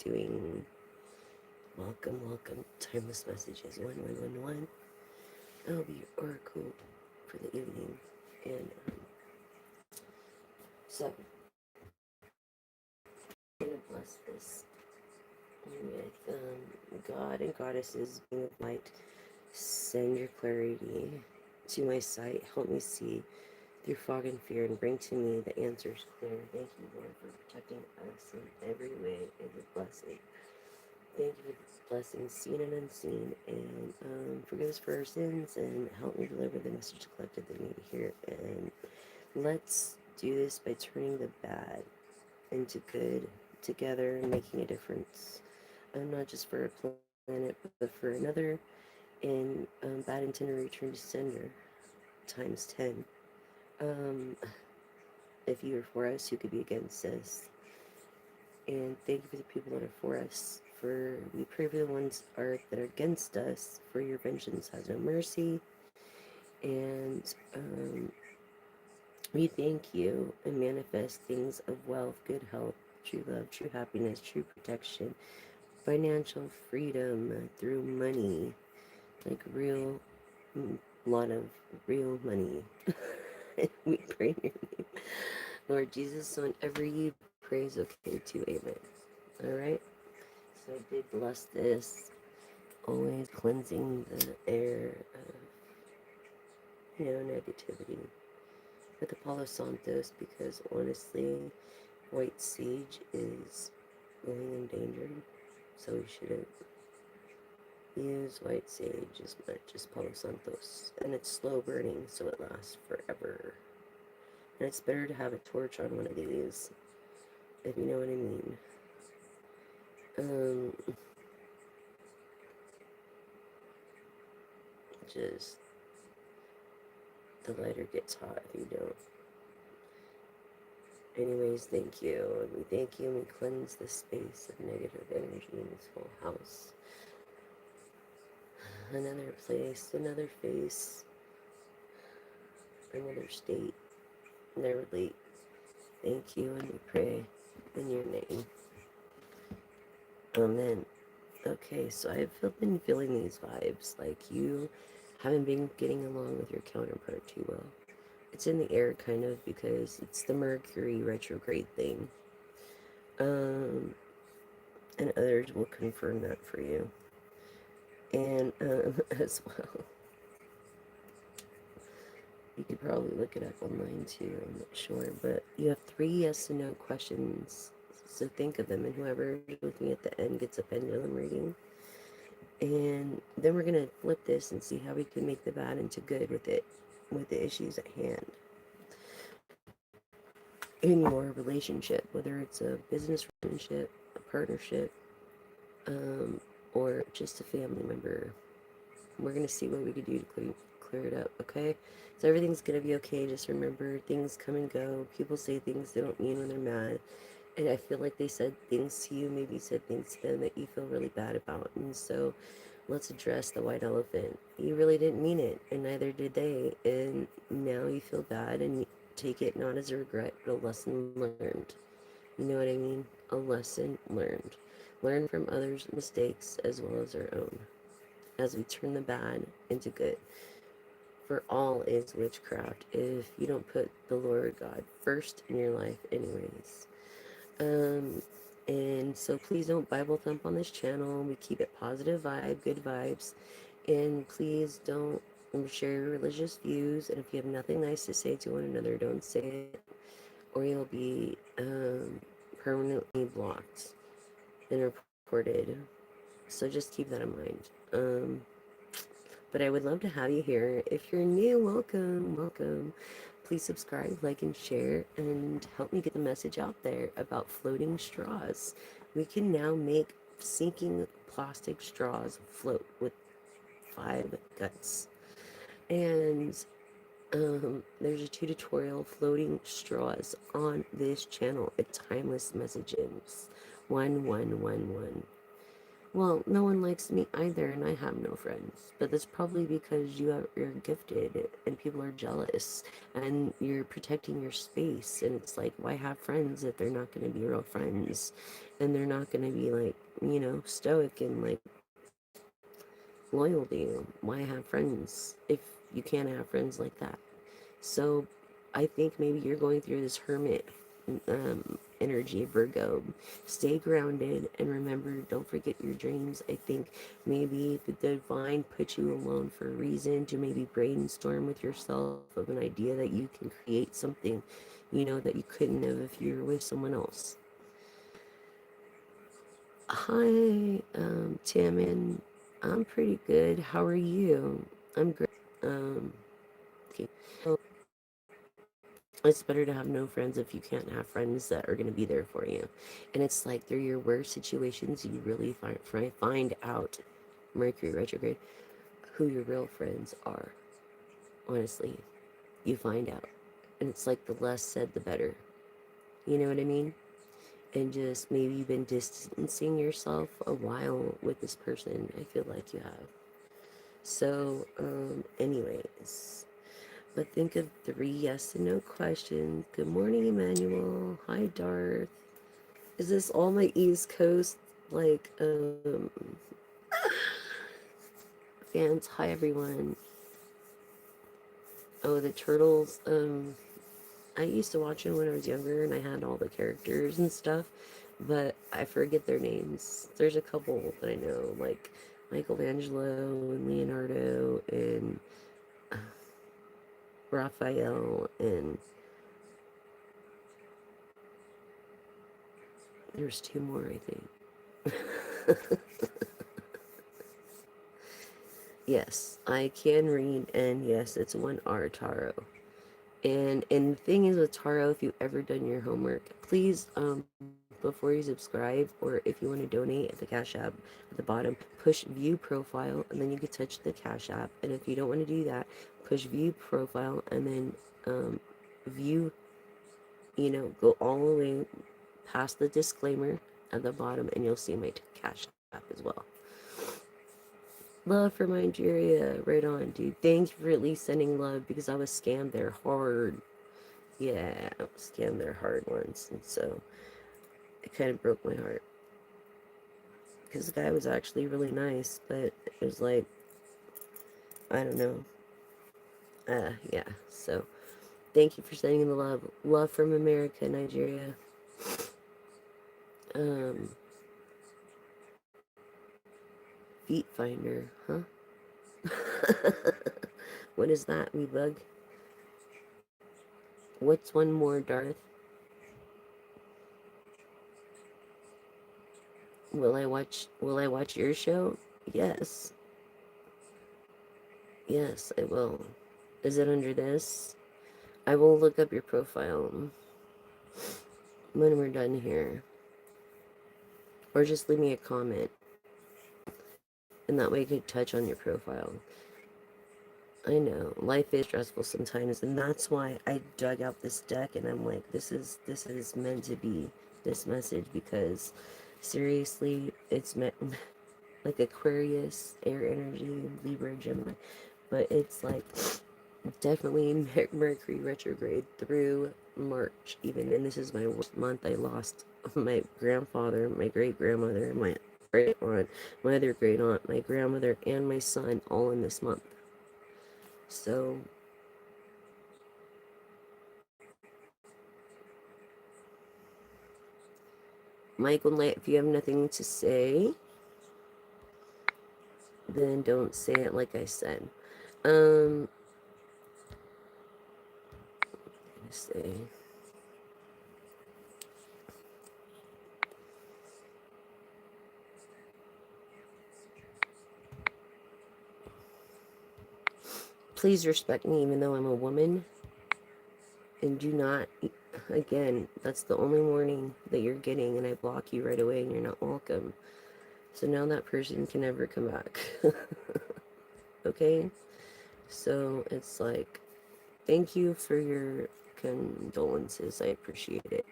doing. Welcome, welcome. Timeless messages 1111. I'll be your oracle for the evening. And so, I'm going to bless this with God and goddesses, being of light. Send your clarity to my sight. Help me see through fog and fear and bring to me the answers clear. Thank you, Lord, for protecting us in every way and your blessing. Thank you for this blessing, seen and unseen, and forgive us for our sins and help me deliver the message collected that need to hear. And let's do this by turning the bad into good together and making a difference. Not just for a planet, but for another. And bad intended return to sender times 10. Um, if you are for us, who could be against us? And thank you for the people that are for us. For we pray for the ones that are against us. For your vengeance has no mercy. And we thank you and manifest things of wealth, good health, true love, true happiness, true protection, financial freedom through money, like real, lot of real money. We pray in your name, Lord Jesus. So whenever you praise, okay too, amen. All right. So I did bless this, always cleansing the air of, negativity with the Palo Santos, because honestly, white sage is going endangered, so we shouldn't use white sage as much as Palo Santos. And it's slow burning, so it lasts forever. And it's better to have a torch on one of these, if you know what I mean. Just the lighter gets hot if you don't. Anyways, thank you. And we thank you and we cleanse the space of negative energy in this whole house. Another place, another face, another state. Never late. Thank you and we pray in your name. Amen. Okay, so I've been feeling these vibes, like you haven't been getting along with your counterpart too well. It's in the air kind of because it's the Mercury retrograde thing. And others will confirm that for you. And as well, you could probably look it up online too, I'm not sure. But you have 3 yes and no questions, so think of them. And whoever's with me at the end gets a pendulum reading. And then we're going to flip this and see how we can make the bad into good with it, with the issues at hand. In your relationship, whether it's a business relationship, a partnership, or just a family member, we're going to see what we can do to clear it up, okay? So everything's going to be okay. Just remember, things come and go. People say things they don't mean when they're mad. And I feel like they said things to you, maybe said things to them that you feel really bad about. And so let's address the white elephant. You really didn't mean it, and neither did they. And now you feel bad, and you take it not as a regret, but a lesson learned. You know what I mean? A lesson learned. Learn from others' mistakes as well as our own, as we turn the bad into good. For all is witchcraft if you don't put the Lord God first in your life anyways. And so please don't Bible thump on this channel. We keep it positive vibe, good vibes. And please don't share your religious views. And if you have nothing nice to say to one another, don't say it, or you'll be permanently blocked and reported. So just keep that in mind. But I would love to have you here. If you're new, welcome, welcome. Please subscribe, like, and share, and help me get the message out there about floating straws. We can now make sinking plastic straws float with 5 guts. And there's a tutorial floating straws on this channel. It's timeless messages 1111. Well, no one likes me either, and I have no friends. But that's probably because you're gifted, and people are jealous, and you're protecting your space. And it's like, why have friends if they're not going to be real friends, and they're not going to be like, stoic and like loyal to you? Why have friends if you can't have friends like that? So I think maybe you're going through this hermit energy, Virgo. Stay grounded and remember, don't forget your dreams. I think maybe the divine put you alone for a reason to maybe brainstorm with yourself of an idea that you can create something, that you couldn't have if you were with someone else. Hi, Taman. I'm pretty good. How are you? I'm great. Okay. So it's better to have no friends if you can't have friends that are going to be there for you. And it's like through your worst situations, you really find out, Mercury retrograde, who your real friends are. Honestly, you find out. And it's like the less said, the better. You know what I mean? And just maybe you've been distancing yourself a while with this person. I feel like you have. So, anyways, but think of 3 yes and no questions. Good morning, Emmanuel. Hi, Darth. Is this all my East Coast, like, fans? Hi, everyone. Oh, the Turtles. I used to watch them when I was younger and I had all the characters and stuff, but I forget their names. There's a couple that I know, like Michelangelo and Leonardo and Raphael, and there's two more, I think. Yes, I can read, and yes, it's 1R tarot. And the thing is with tarot, if you've ever done your homework, please, before you subscribe, or if you want to donate at the Cash App at the bottom, push view profile, and then you can touch the Cash App. And if you don't want to do that, push view profile, and then view, go all the way past the disclaimer at the bottom, and you'll see my Cash App as well. Love for Nigeria, right on, dude. Thank you for at least sending love, because I was scammed there hard. Yeah, I was scammed there hard once, and so it kind of broke my heart. Because the guy was actually really nice, but it was like, I don't know. Yeah, so thank you for sending the love. Love from America, Nigeria. Um, Feet Finder, huh? What is that, wee bug? What's one more, Darth? Will I watch your show? Yes. Yes, I will. Is it under this? I will look up your profile when we're done here. Or just leave me a comment. And that way I could touch on your profile. I know, life is stressful sometimes, and that's why I dug out this deck and I'm like, this is meant to be this message, because seriously, it's meant like Aquarius, air energy, Libra, Gemini, but it's like definitely Mercury retrograde through March even, and this is my worst month. I lost my grandfather, my great grandmother, my great aunt, my other great aunt, my grandmother, and my son all in this month. So Michael, if you have nothing to say, then don't say it like I said. Um, let's see. Please respect me even though I'm a woman, and do not, again, that's the only warning that you're getting, and I block you right away and you're not welcome. So now that person can never come back. Okay? So it's like, thank you for your condolences. I appreciate it.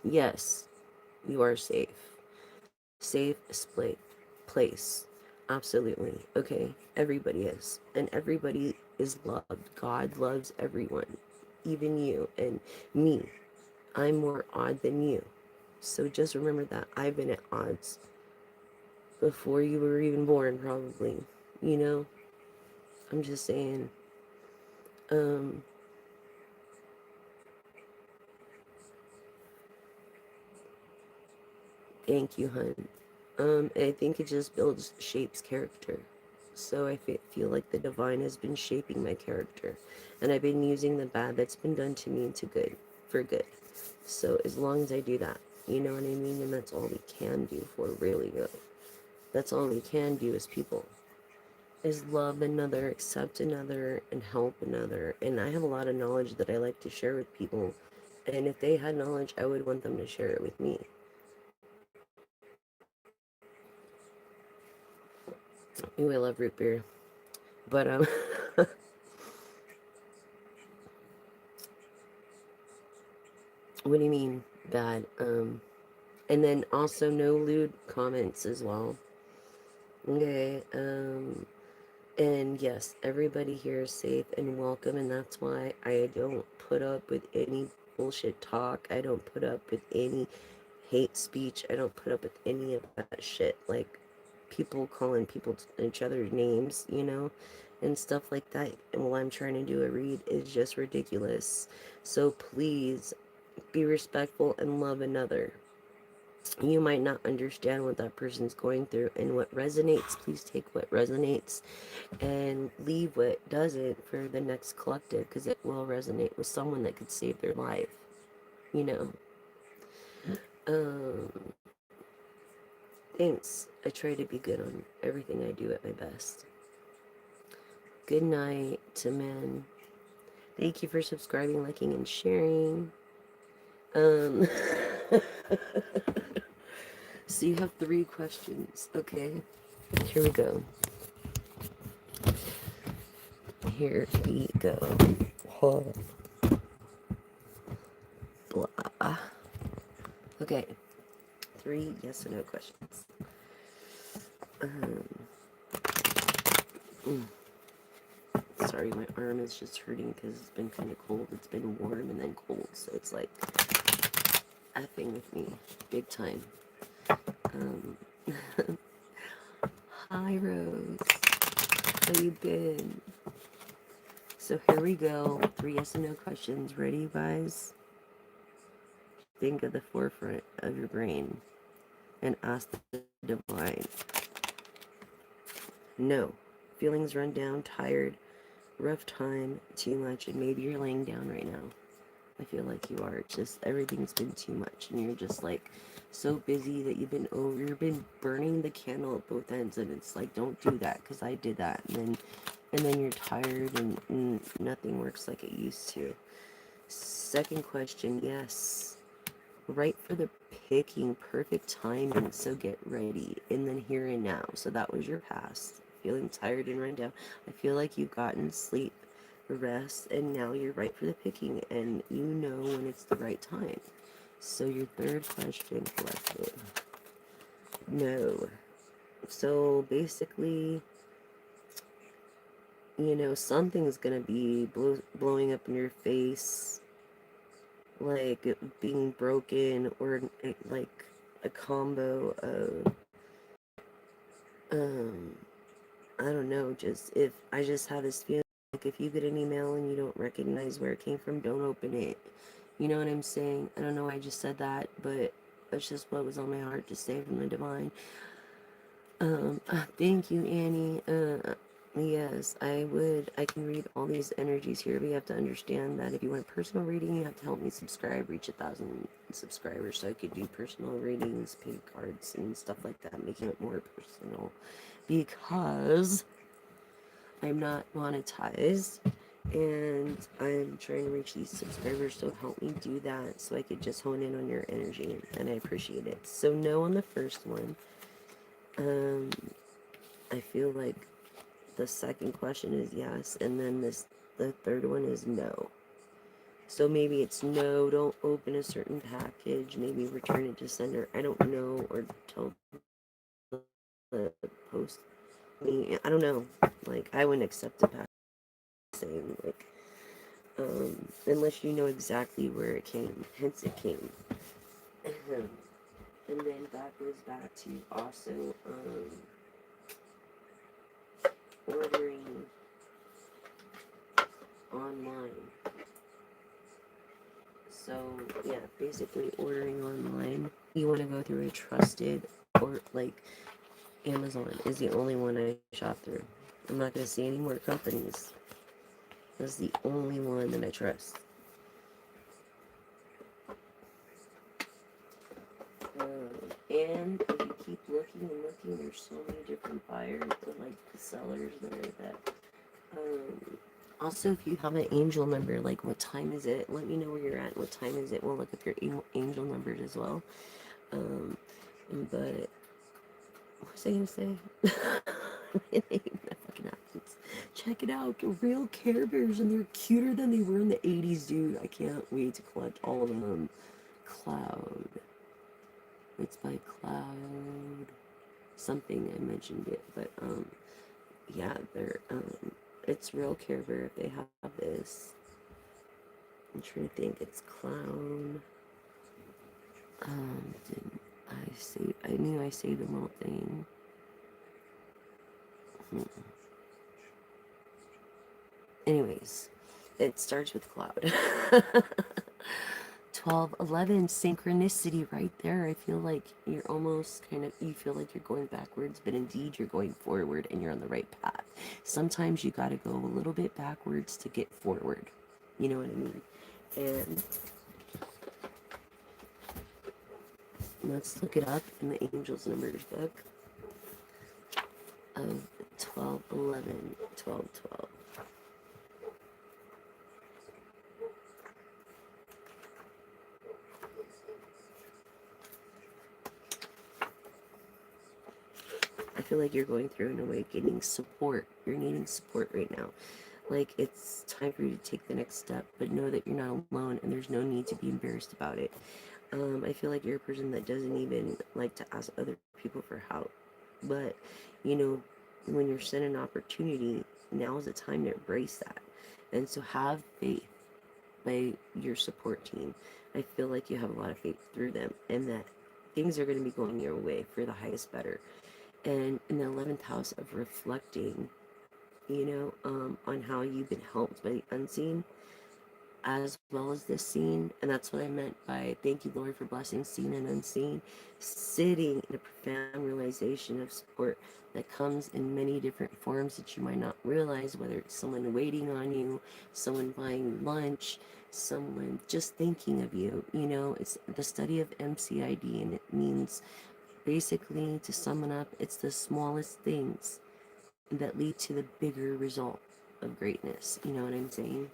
Yes, you are safe. safe place. Absolutely. Okay. Everybody is. And everybody is loved. God loves everyone, even you and me. I'm more odd than you. So just remember that I've been at odds before you were even born, probably. You know, I'm just saying. Um, Thank you, hun. I think it just builds, shapes character. So I feel like the divine has been shaping my character, and I've been using the bad that's been done to me into good, for good. So as long as I do that, you know what I mean? And that's all we can do for really good. That's all we can do as people, is love another, accept another, and help another. And I have a lot of knowledge that I like to share with people. And if they had knowledge, I would want them to share it with me. Ooh, I love root beer. But what do you mean bad? And then also no lewd comments as well. Okay. And yes, everybody here is safe and welcome, and that's why I don't put up with any bullshit talk. I don't put up with any hate speech. I don't put up with any of that shit. Like people calling people each other names, you know, and stuff like that. And while I'm trying to do a read is just ridiculous. So please be respectful and love another. You might not understand what that person's going through, and what resonates, please take what resonates and leave what doesn't for the next collective, because it will resonate with someone that could save their life, you know. Um, Thanks. I try to be good on everything I do at my best. Good night to men. Thank you for subscribing, liking, and sharing. Um, so you have 3 questions. Okay, here we go. Here we go. Blah. Okay, 3 yes or no questions. Um, mm, Sorry, my arm is just hurting because it's been kind of cold. It's been warm and then cold, so it's like effing with me big time. Um, Hi, Rose. How you been? So here we go. 3 yes and no questions. Ready, you guys? Think of the forefront of your brain and ask the divine. No. Feelings run down, tired, rough time, too much, and maybe you're laying down right now. I feel like you are. It's just everything's been too much, and you're just like so busy that you've been burning the candle at both ends, and it's like, don't do that, because I did that, and then you're tired, and nothing works like it used to. Second question, yes, right for the picking, perfect timing. So get ready, and then here and now. So that was your past, feeling tired and run down. I feel like you've gotten sleep, rest, and now you're right for the picking, and you know when it's the right time. So your third question, collective. No. So basically, you know, something's gonna be blowing up in your face, like it being broken, or like a combo of, um, I don't know, just if I just have this feeling, like if you get an email and you don't recognize where it came from, don't open it. You know what I'm saying? I don't know why I just said that, but that's just what was on my heart to say from the divine. Thank you, Annie. Yes, I can read all these energies here, but you have to understand that if you want personal reading, you have to help me subscribe, reach 1,000 subscribers, so I could do personal readings, paid cards, and stuff like that, making it more personal, because I'm not monetized, and I'm trying to reach these subscribers, so help me do that, so I could just hone in on your energy, and I appreciate it. So no on the first one. I feel like the second question is yes, and then the third one is no. So maybe it's no, don't open a certain package, maybe return it to sender, I don't know, or tell post me. I don't know. Like, I wouldn't accept a pass saying, like, unless you know exactly where it came, hence it came. And then that goes back to also ordering online. So, yeah, basically ordering online. You want to go through a trusted, or like Amazon is the only one I shop through. I'm not going to see any more companies. That's the only one that I trust. And if you keep looking and looking, there's so many different buyers and like sellers there that. Also, if you have an angel number, like what time is it? Let me know where you're at. What time is it? We'll look up your angel numbers as well. Um, but what was I gonna say? That fucking happens. Check it out. Real Care Bears, and they're cuter than they were in the 80s, dude. I can't wait to collect all of them. Cloud. It's by Cloud. Something I mentioned it, but yeah, they're it's Real Care Bear if they have this. I'm trying to think. It's Clown. Did I say? I knew I saved a little thing. Anyways, it starts with Cloud. 12:11 synchronicity right there. I feel like you're almost kind of, you feel like you're going backwards, but indeed you're going forward and you're on the right path. Sometimes you got to go a little bit backwards to get forward. You know what I mean? And let's look it up in the Angels Numbers book of 12:11, 12:12. I feel like you're going through an awakening support. You're needing support right now. Like, it's time for you to take the next step, but know that you're not alone and there's no need to be embarrassed about it. I feel like you're a person that doesn't even like to ask other people for help. But, you know, when you're sent an opportunity, now is the time to embrace that. And so have faith by your support team. I feel like you have a lot of faith through them and that things are going to be going your way for the highest better. And in the 11th house of reflecting, on how you've been helped by the unseen, as well as this scene. And that's what I meant by thank you, Lord, for blessing seen and unseen. Sitting in a profound realization of support that comes in many different forms that you might not realize, whether it's someone waiting on you, someone buying lunch, someone just thinking of you. It's the study of MCID, and it means basically, to sum it up, it's the smallest things that lead to the bigger result of greatness. You know what I'm saying?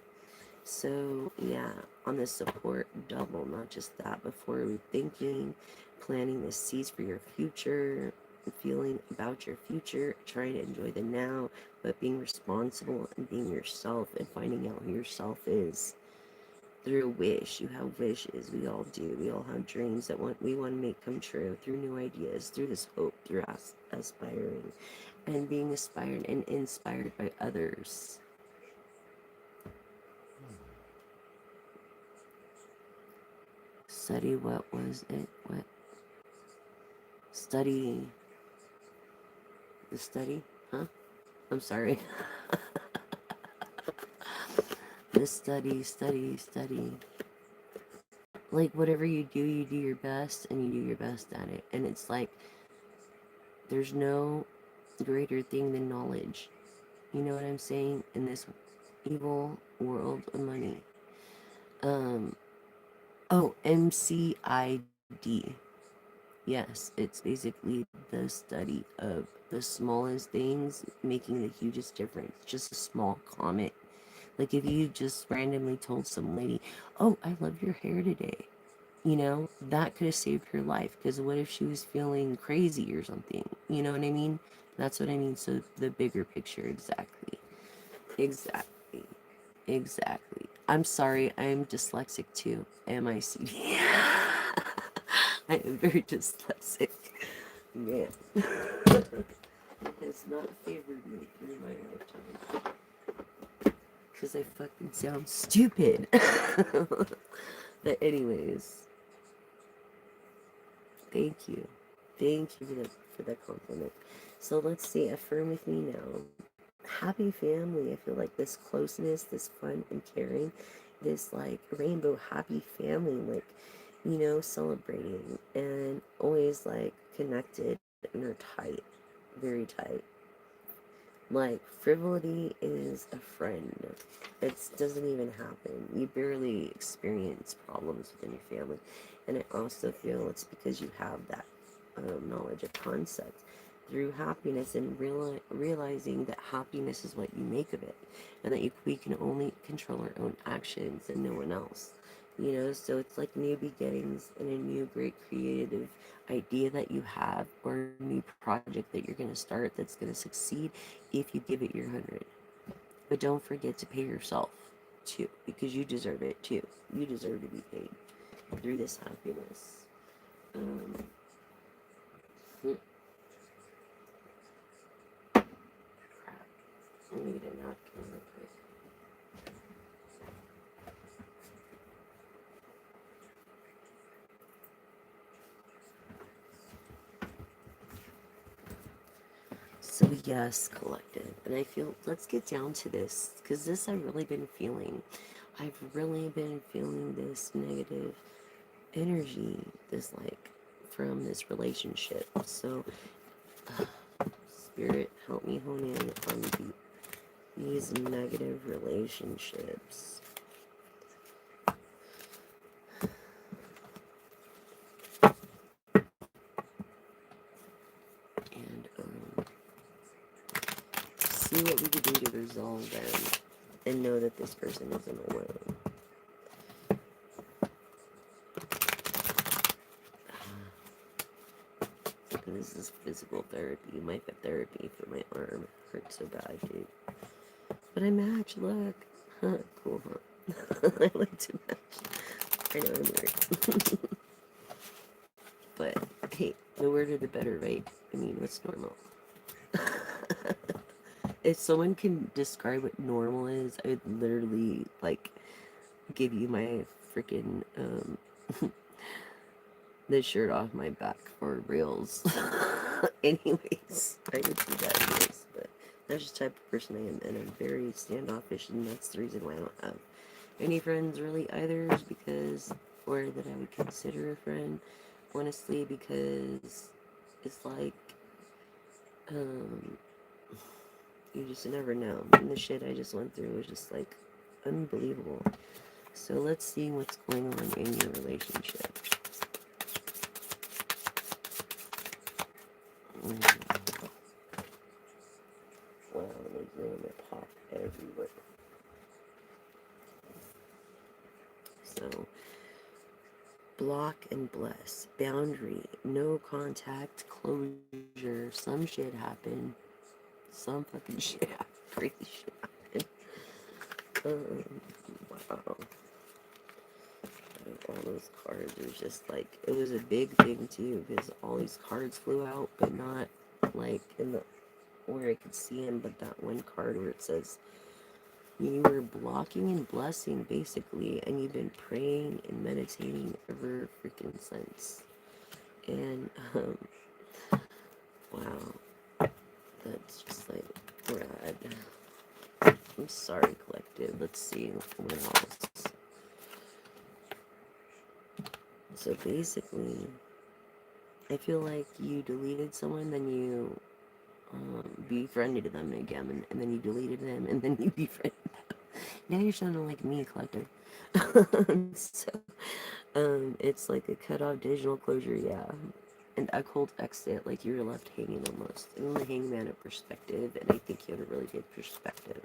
So, yeah, on the support double, not just that, but forward thinking, planting the seeds for your future, feeling about your future, trying to enjoy the now, but being responsible and being yourself and finding out who yourself is. Through a wish, you have wishes, we all do. We all have dreams that we want to make come true, through new ideas, through this hope, through us aspiring and being inspired and inspired by others. Study, what was it? What? Study. The study? Huh? I'm sorry. The study. Like, whatever you do your best, and you do your best at it. And it's like, there's no greater thing than knowledge. You know what I'm saying? In this evil world of money. MCID. Yes, it's basically the study of the smallest things making the hugest difference. Just a small comment. Like if you just randomly told some lady, "Oh, I love your hair today," that could have saved her life. Because what if she was feeling crazy or something? You know what I mean? That's what I mean. So the bigger picture, exactly. Exactly. Exactly. I'm sorry, I'm dyslexic too. MICD. I am very dyslexic. Yeah. Has not favored me through my lifetime. Because I fucking sound stupid. But anyways, thank you. Thank you for that compliment. So let's see, affirm with me now. Happy family. I feel like this closeness, this fun and caring, this like rainbow happy family, like, celebrating and always like connected and are tight, very tight. Like, frivolity is a friend. It doesn't even happen. You barely experience problems within your family. And I also feel it's because you have that knowledge of concept through happiness and realizing that happiness is what you make of it. And that we can only control our own actions and no one else. So it's like new beginnings and a new great creative idea that you have or a new project that you're going to start that's going to succeed if you give it your 100. But don't forget to pay yourself too, because you deserve it too. You deserve to be paid through this happiness. Um, hmm, crap. I need a napkin real quick. So yes, collective. And I feel, let's get down to this, because this I've really been feeling. I've really been feeling this negative energy, this like, from this relationship. So, Spirit, help me hone in on these negative relationships. And see what we could do to resolve them and know that this person isn't alone. And this is physical therapy. My therapy for my arm hurts so bad, dude. But I match, look. Huh, cool, huh? I like to match. I know I'm weird. But hey, the weirder the better, right? I mean, what's normal? If someone can describe what normal is, I would literally like give you my freaking the shirt off my back for reals. Anyways, I would do that anyways, but that's just the type of person I am, and I'm very standoffish, and that's the reason why I don't have any friends really either, is because, or that I would consider a friend, honestly, because it's like, um, you just never know. And the shit I just went through was just like unbelievable. So let's see what's going on in your relationship. Wow, there's room to pop everywhere. So, block and bless. Boundary. No contact. Closure. Some shit happened. Some fucking shit happened. Crazy shit happened. Wow. All those cards are just like, it was a big thing too, because all these cards flew out, but not like in the where I could see them, but that one card where it says you were blocking and blessing basically, and you've been praying and meditating ever freaking since. And wow, that's just like rad. I'm sorry, collective. Let's see what else. So basically, I feel like you deleted someone, then you befriended them again, and then you deleted them, and then you befriended them. Now you're sounding like me, collective. So, it's like a cut-off digital closure, yeah. And a cold exit, like you were left hanging almost. And the hangman of perspective, and I think you had a really good perspective.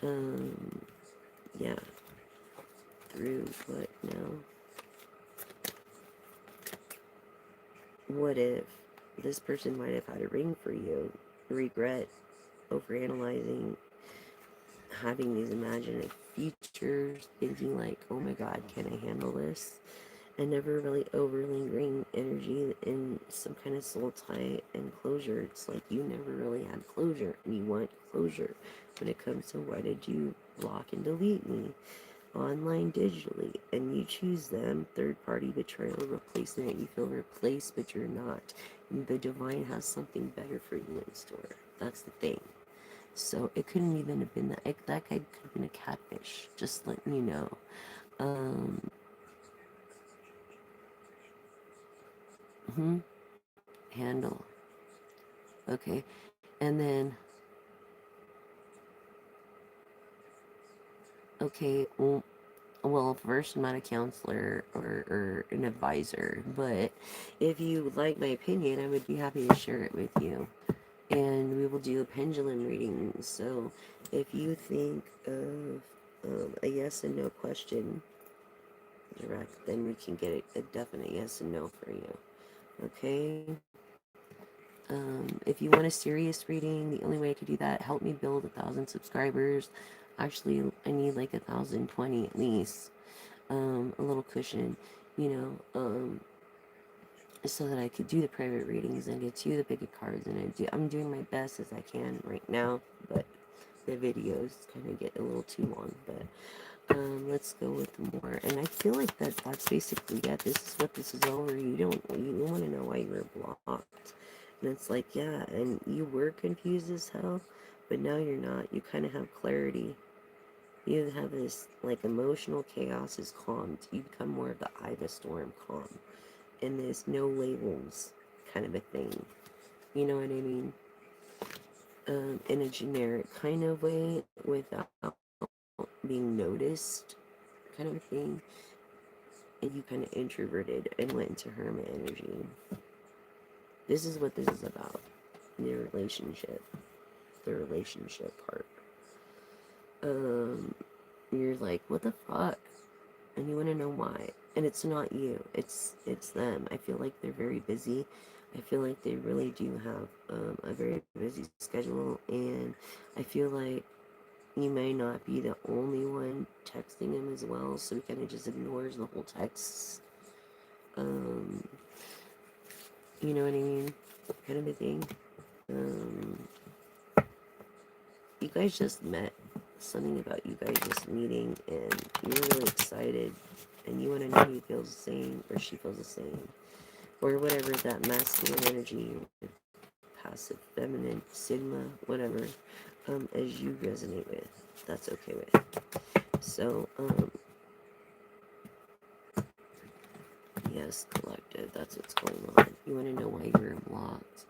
And, yeah. Through what now? What if this person might have had a ring for you? Regret, overanalyzing, having these imaginary features, thinking like, oh my god, can I handle this? and never really overlingering energy in some kind of soul tie and closure. It's like you never really had closure, and you want closure when it comes to why did you block and delete me online digitally, and you choose them. Third party betrayal, replacement. You feel replaced, but you're not. And the divine has something better for you in store. That's the thing. So it couldn't even have been that guy could have been a catfish. Just letting you know. Um, hmm Handle. Okay. And then, okay, well, first, I'm not a counselor or an advisor, but if you like my opinion, I would be happy to share it with you. And we will do a pendulum reading. So if you think of a yes and no question direct, then we can get a definite yes and no for you. Okay? If you want a serious reading, the only way I could do that, help me build 1,000 subscribers. Actually, I need like 1,020 at least. A little cushion, you know, so that I could do the private readings and get you the bigger cards. And I'm doing my best as I can right now, but the videos kind of get a little too long. But let's go with more. And I feel like that's basically it. This is what this is over. You want to know why you were blocked. And it's like, yeah, and you were confused as hell, but now you're not. You kind of have clarity. You have this, like, emotional chaos is calmed. You become more of the eye of the storm calm. And there's no labels kind of a thing. You know what I mean? In a generic kind of way without being noticed kind of a thing. And you kind of introverted and went into hermit energy. This is what this is about. The relationship part. You're like, what the fuck? And you want to know why. And it's not you. It's them. I feel like they're very busy. I feel like they really do have a very busy schedule, and I feel like you may not be the only one texting him as well, so he kind of just ignores the whole texts. Um, you know what I mean? Kind of a thing. Um, you guys just met. Something about you guys just meeting, and you're really excited, and you want to know he feels the same, or she feels the same, or whatever that masculine energy, passive, feminine, sigma, whatever, as you resonate with. That's okay with. So, yes, collective, that's what's going on. You want to know why you're blocked.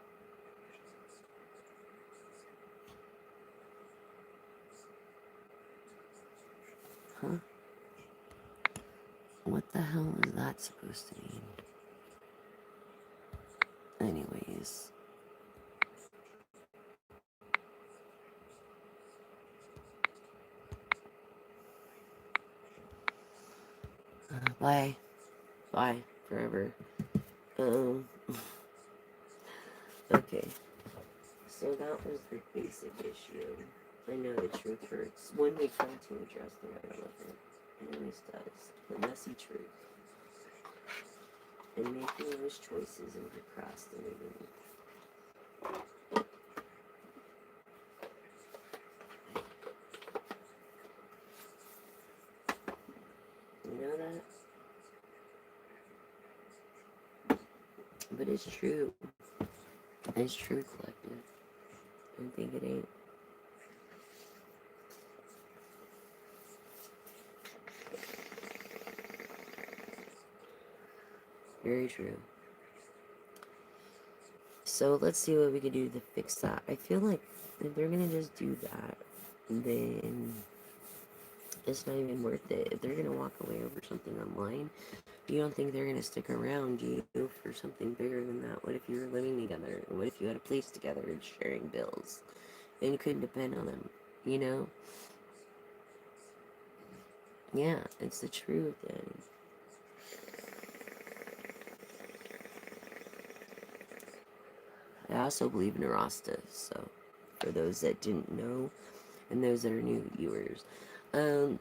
Huh? What the hell is that supposed to mean? Anyways. Bye. Bye. Forever. Um, okay. So that was the basic issue. I know the truth hurts. When we come to address the red elephant, it always does. The messy truth. And making those choices and procrastinating. You know that? But it's true. It's true, collective. I think it ain't. Very true. So let's see what we can do to fix that. I feel like if they're gonna just do that, then it's not even worth it. If they're gonna walk away over something online, you don't think they're gonna stick around you for something bigger than that? What if you were living together? What if you had a place together and sharing bills? And you couldn't depend on them, you know? Yeah, it's the truth. And I also believe in Rasta, so for those that didn't know and those that are new viewers. Um,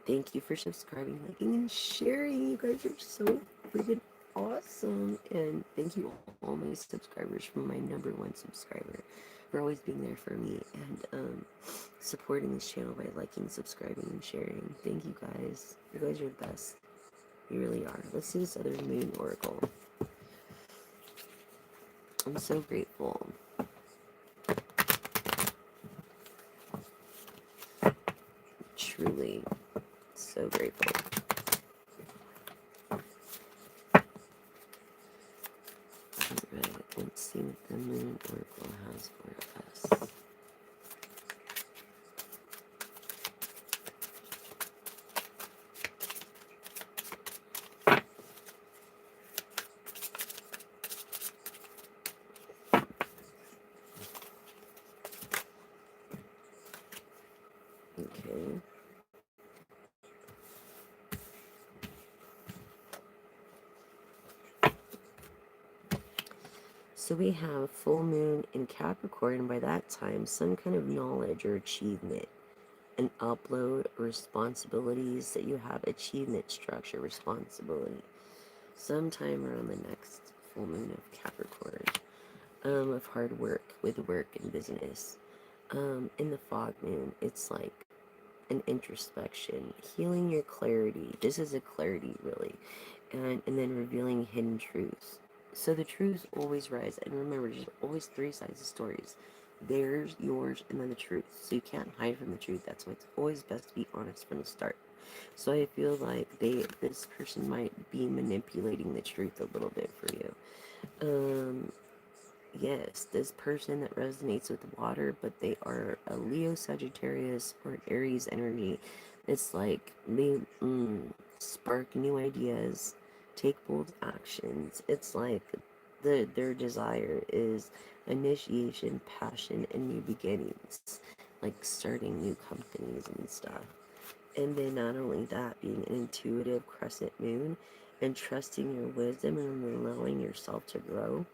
Thank you for subscribing, liking, and sharing. You guys are so freaking awesome. And thank you all my subscribers from my #1 subscriber for always being there for me and supporting this channel by liking, subscribing, and sharing. Thank you guys. You guys are the best. You really are. Let's do this other moon oracle. I'm so grateful. Truly so grateful. Alright, let's see what the moon oracle has for us. Okay. So we have full moon in Capricorn, and by that time, some kind of knowledge or achievement, an upload, responsibilities that you have, achievement, structure, responsibility, sometime around the next full moon of Capricorn, of hard work with work and business. In the fog moon, it's like an introspection, healing your clarity. This is a clarity, really, and then revealing hidden truths. So the truths always rise, and remember, there's always three sides of stories: theirs, yours, and then the truth. So you can't hide from the truth. That's why it's always best to be honest from the start. So I feel like this person might be manipulating the truth a little bit for you. Yes, this person that resonates with water, but they are a Leo, Sagittarius, or an Aries energy. It's like they spark new ideas, take bold actions. It's like their desire is initiation, passion, and new beginnings, like starting new companies and stuff. And then not only that, being an intuitive crescent moon and trusting your wisdom and allowing yourself to grow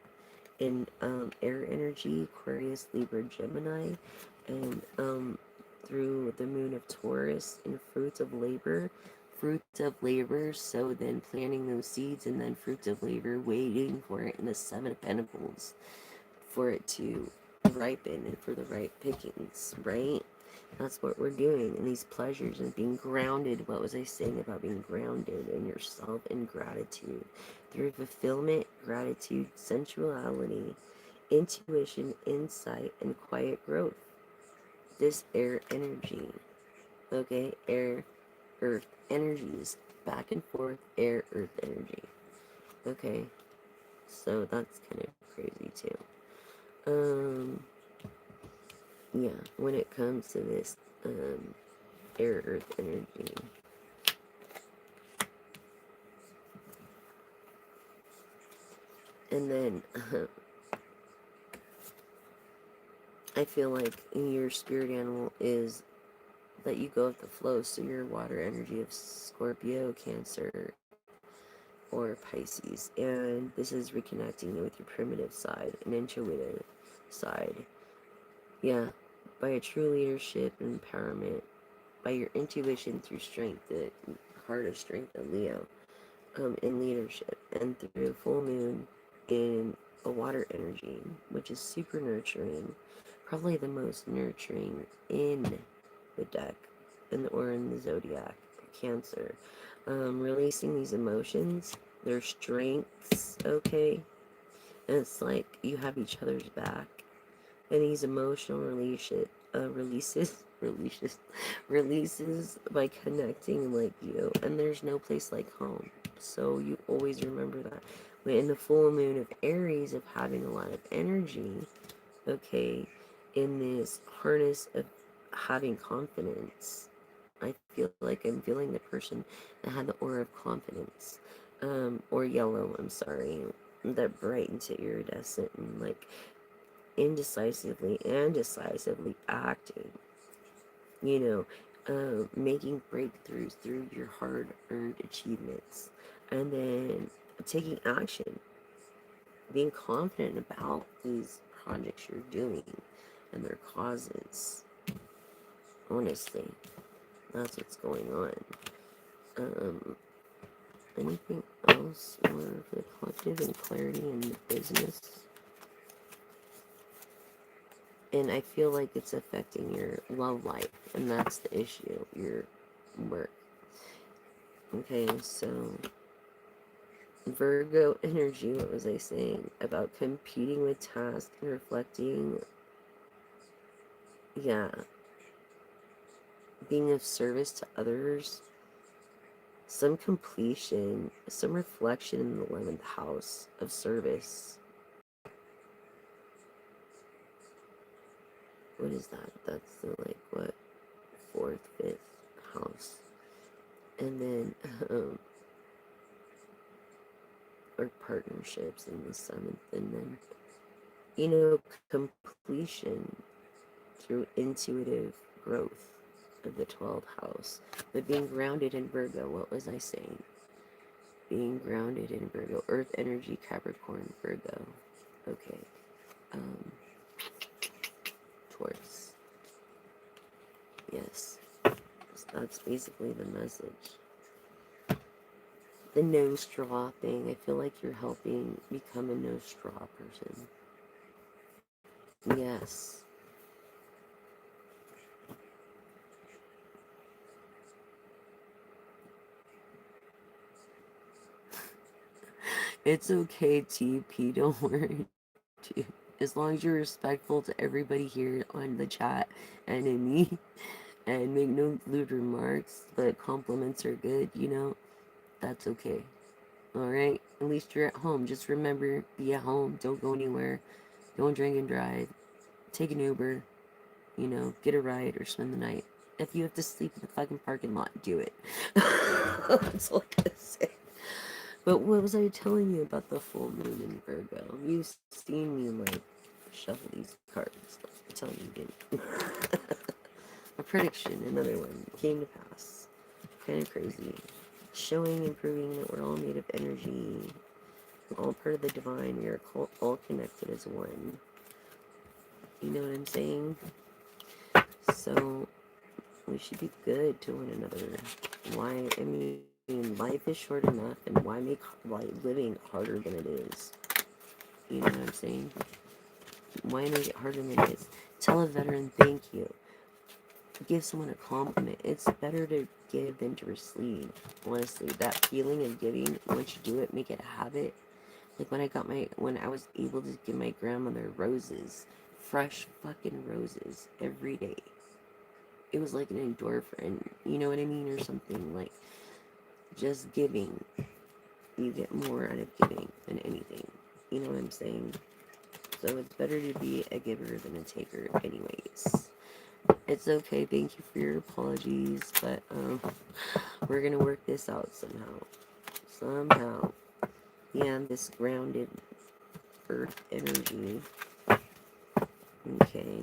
in air energy, Aquarius, Libra, Gemini, and through the moon of Taurus and fruits of labor. Fruits of labor, so then planting those seeds, and then fruits of labor, waiting for it in the Seven of Pentacles for it to ripen and for the right pickings, right? That's what we're doing. And these pleasures and being grounded. What was I saying about being grounded in yourself and gratitude? Through fulfillment, gratitude, sensuality, intuition, insight, and quiet growth. This air energy. Okay? Air, earth energies. Back and forth, air, earth energy. Okay? So that's kind of crazy too. Yeah, when it comes to this, air earth energy. And then, I feel like your spirit animal is that you go with the flow, so your water energy of Scorpio, Cancer, or Pisces. And this is reconnecting with your primitive side and intuitive side. Yeah, by a true leadership and empowerment, by your intuition through strength, the heart of strength of Leo, in leadership, and through full moon in a water energy, which is super nurturing, probably the most nurturing in the deck, or in the zodiac, Cancer. Releasing these emotions, their strengths, okay? And it's like you have each other's back. And these emotional releases by connecting like you. And there's no place like home. So you always remember that. But in the full moon of Aries, of having a lot of energy, okay, in this harness of having confidence, I feel like I'm feeling the person that had the aura of confidence, or yellow, I'm sorry, that bright into iridescent and like indecisively and decisively acting, making breakthroughs through your hard-earned achievements, and then taking action, being confident about these projects you're doing and their causes, honestly. That's what's going on. Anything else more for the collective and clarity in the business? And I feel like it's affecting your love life, and that's the issue, your work. Okay, so Virgo energy, what was I saying? About competing with tasks and reflecting, yeah, being of service to others, some completion, some reflection in the 11th house of service. What is that? That's the, like, what? 4th, 5th house. And then, or partnerships in the 7th. And then, you know, completion through intuitive growth of the 12th house. But being grounded in Virgo, what was I saying? Being grounded in Virgo. Earth energy, Capricorn, Virgo. Okay. Taurus. Yes. So that's basically the message. The no straw thing. I feel like you're helping become a no straw person. Yes. It's okay, TP. Don't worry. As long as you're respectful to everybody here on the chat and in me, and make no lewd remarks, but compliments are good, you know, that's okay. Alright? At least you're at home. Just remember, be at home. Don't go anywhere. Don't drink and drive. Take an Uber. You know, get a ride or spend the night. If you have to sleep in the fucking parking lot, do it. That's all I gotta say. But what was I telling you about the full moon in Virgo? You've seen me, like, shuffle these cards. I'm telling you, didn't. A prediction, another one, came to pass. Kind of crazy. Showing and proving that we're all made of energy. We're all part of the divine. We are all connected as one. You know what I'm saying? So, we should be good to one another. Why, I mean, life is short enough, and why make living harder than it is? You know what I'm saying? Why make it harder than it is? Tell a veteran thank you. Give someone a compliment. It's better to give than to receive. Honestly, that feeling of giving, once you do it, make it a habit. Like when I was able to give my grandmother roses, fresh fucking roses every day. It was like an endorphin, you know what I mean, or something. Like, just giving, you get more out of giving than anything. You know what I'm saying? So it's better to be a giver than a taker, anyways. It's okay. Thank you for your apologies, but we're gonna work this out somehow. Yeah, this grounded earth energy. Okay.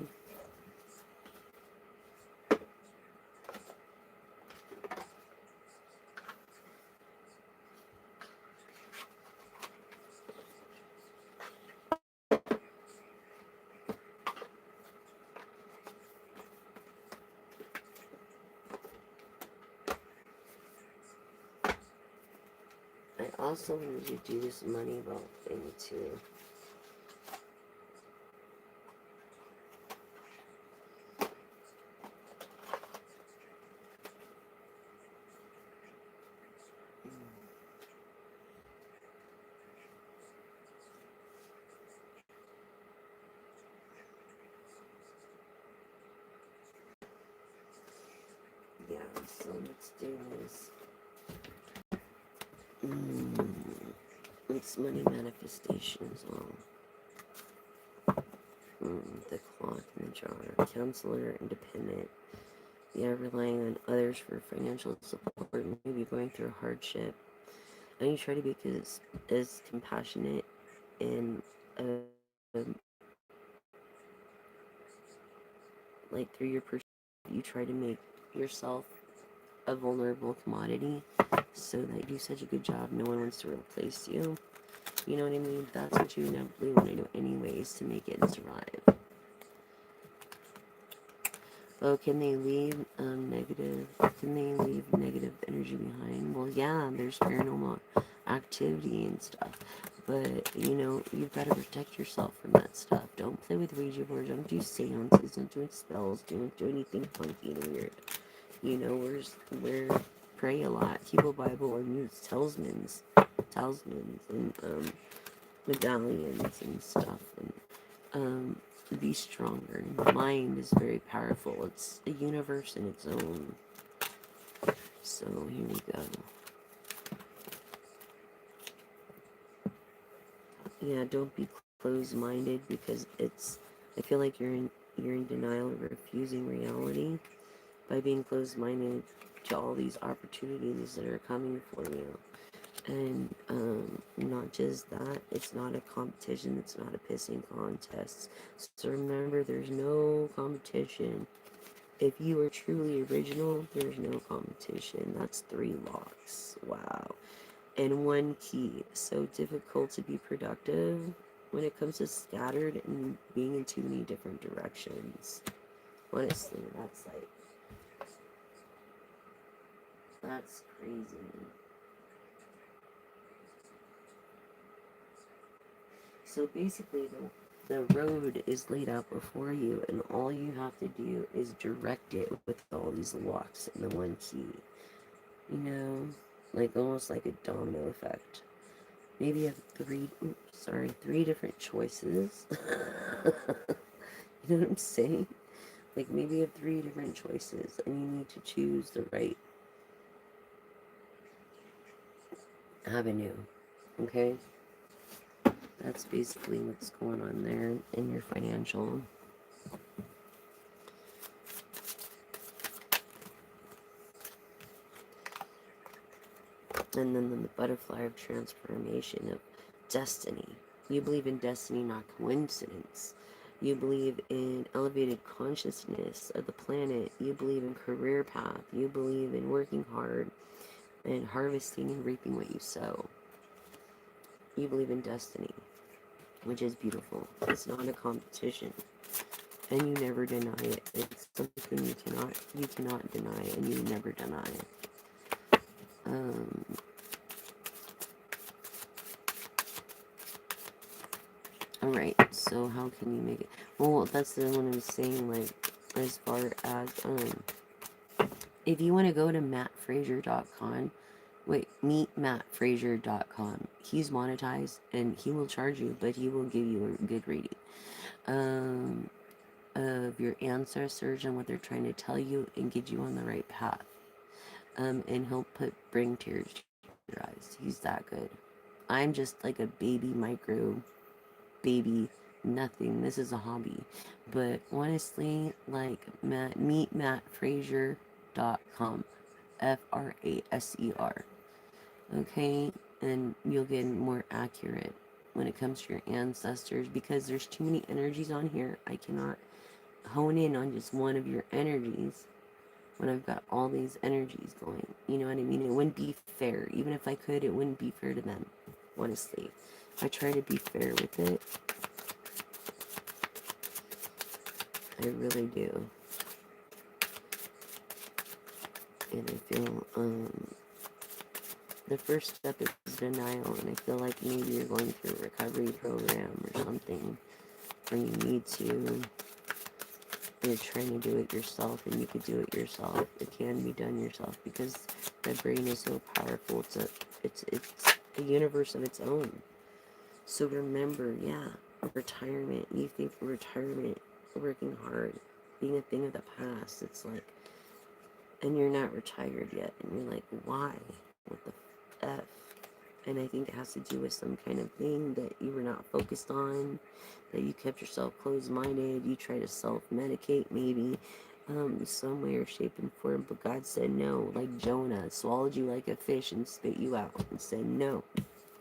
I also wanted to do this money vault thing too. Yeah, so let's do this. It's money manifestation as well. The clock and the jar. Counselor, independent. Yeah, relying on others for financial support, maybe going through hardship. And you try to be as compassionate and like through your perspective, you try to make yourself a vulnerable commodity so that you do such a good job, no one wants to replace you. You know what I mean? That's what you inevitably want to do anyways to make it and survive. Oh, can they leave negative? Can they leave negative energy behind? Well, yeah, there's paranormal activity and stuff, but you know you've got to protect yourself from that stuff. Don't play with Ouija boards. Don't do seances. Don't do spells. Don't do anything funky and weird. You know, we're pray a lot. Keep a Bible and use talismans, and medallions and stuff. And be stronger. Mind is very powerful. It's a universe in its own. So here we go. Yeah, don't be closed-minded because it's. I feel like you're in denial or refusing reality by being closed-minded to all these opportunities that are coming for you. And not just that, it's not a competition, it's not a pissing contest. So remember, there's no competition. If you are truly original, there's no competition. That's 3 locks. Wow. And 1 key. So difficult to be productive when it comes to scattered and being in too many different directions. Honestly, that's crazy. So basically, the road is laid out before you, and all you have to do is direct it with all these locks and the 1 key. You know, like almost like a domino effect. Maybe you have 3 different choices. You know what I'm saying? Like maybe you have 3 different choices, and you need to choose the right avenue. Okay? That's basically what's going on there in your financial. And then the butterfly of transformation of destiny. You believe in destiny, not coincidence. You believe in elevated consciousness of the planet. You believe in career path. You believe in working hard and harvesting and reaping what you sow. You believe in destiny, which is beautiful. It's not a competition, and you never deny it. It's something you cannot deny, and you never deny it. Alright, so how can you make it? Well, that's the one I was saying, like, as far as, if you want to go to mattfrazier.com, meetmattfrazier.com. He's monetized, and he will charge you, but he will give you a good reading. Of your ancestors and what they're trying to tell you and get you on the right path. And he'll bring tears to your eyes. He's that good. I'm just like a baby nothing. This is a hobby. But honestly, like meetmattfrazier.com. FRASER. Okay? And you'll get more accurate when it comes to your ancestors because there's too many energies on here. I cannot hone in on just one of your energies when I've got all these energies going. You know what I mean? It wouldn't be fair. Even if I could, it wouldn't be fair to them. Honestly. I try to be fair with it. I really do. And I feel, the first step is denial, and I feel like maybe you're going through a recovery program or something, or you need to. You're trying to do it yourself, and you could do it yourself. It can be done yourself because the brain is so powerful. It's a universe of its own. So remember, yeah, retirement. You think retirement, working hard, being a thing of the past. It's like, and you're not retired yet, and you're like, why? What the F? And I think it has to do with some kind of thing that you were not focused on, that you kept yourself closed-minded, you try to self-medicate maybe, some way or shape and form, but God said no, like Jonah, swallowed you like a fish and spit you out, and said no,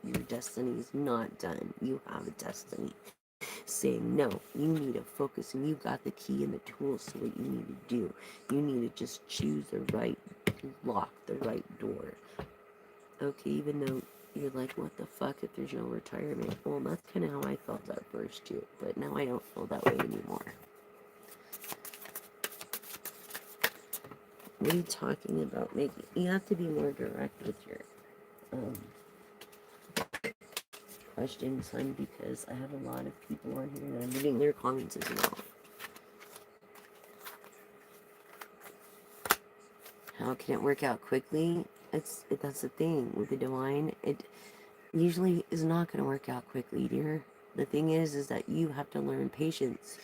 your destiny is not done, you have a destiny. Saying no, you need to focus, and you got the key and the tools to what you need to do. You need to just choose the right lock, the right door. Okay, even though you're like, what the fuck if there's no retirement? Well, that's kind of how I felt at first too, but now I don't feel that way anymore. What are you talking about? You have to be more direct with your um, questions, son, because I have a lot of people on here that I'm reading their comments as well. How can it work out quickly? That's the thing with the divine. It usually is not going to work out quickly, dear. The thing is that you have to learn patience.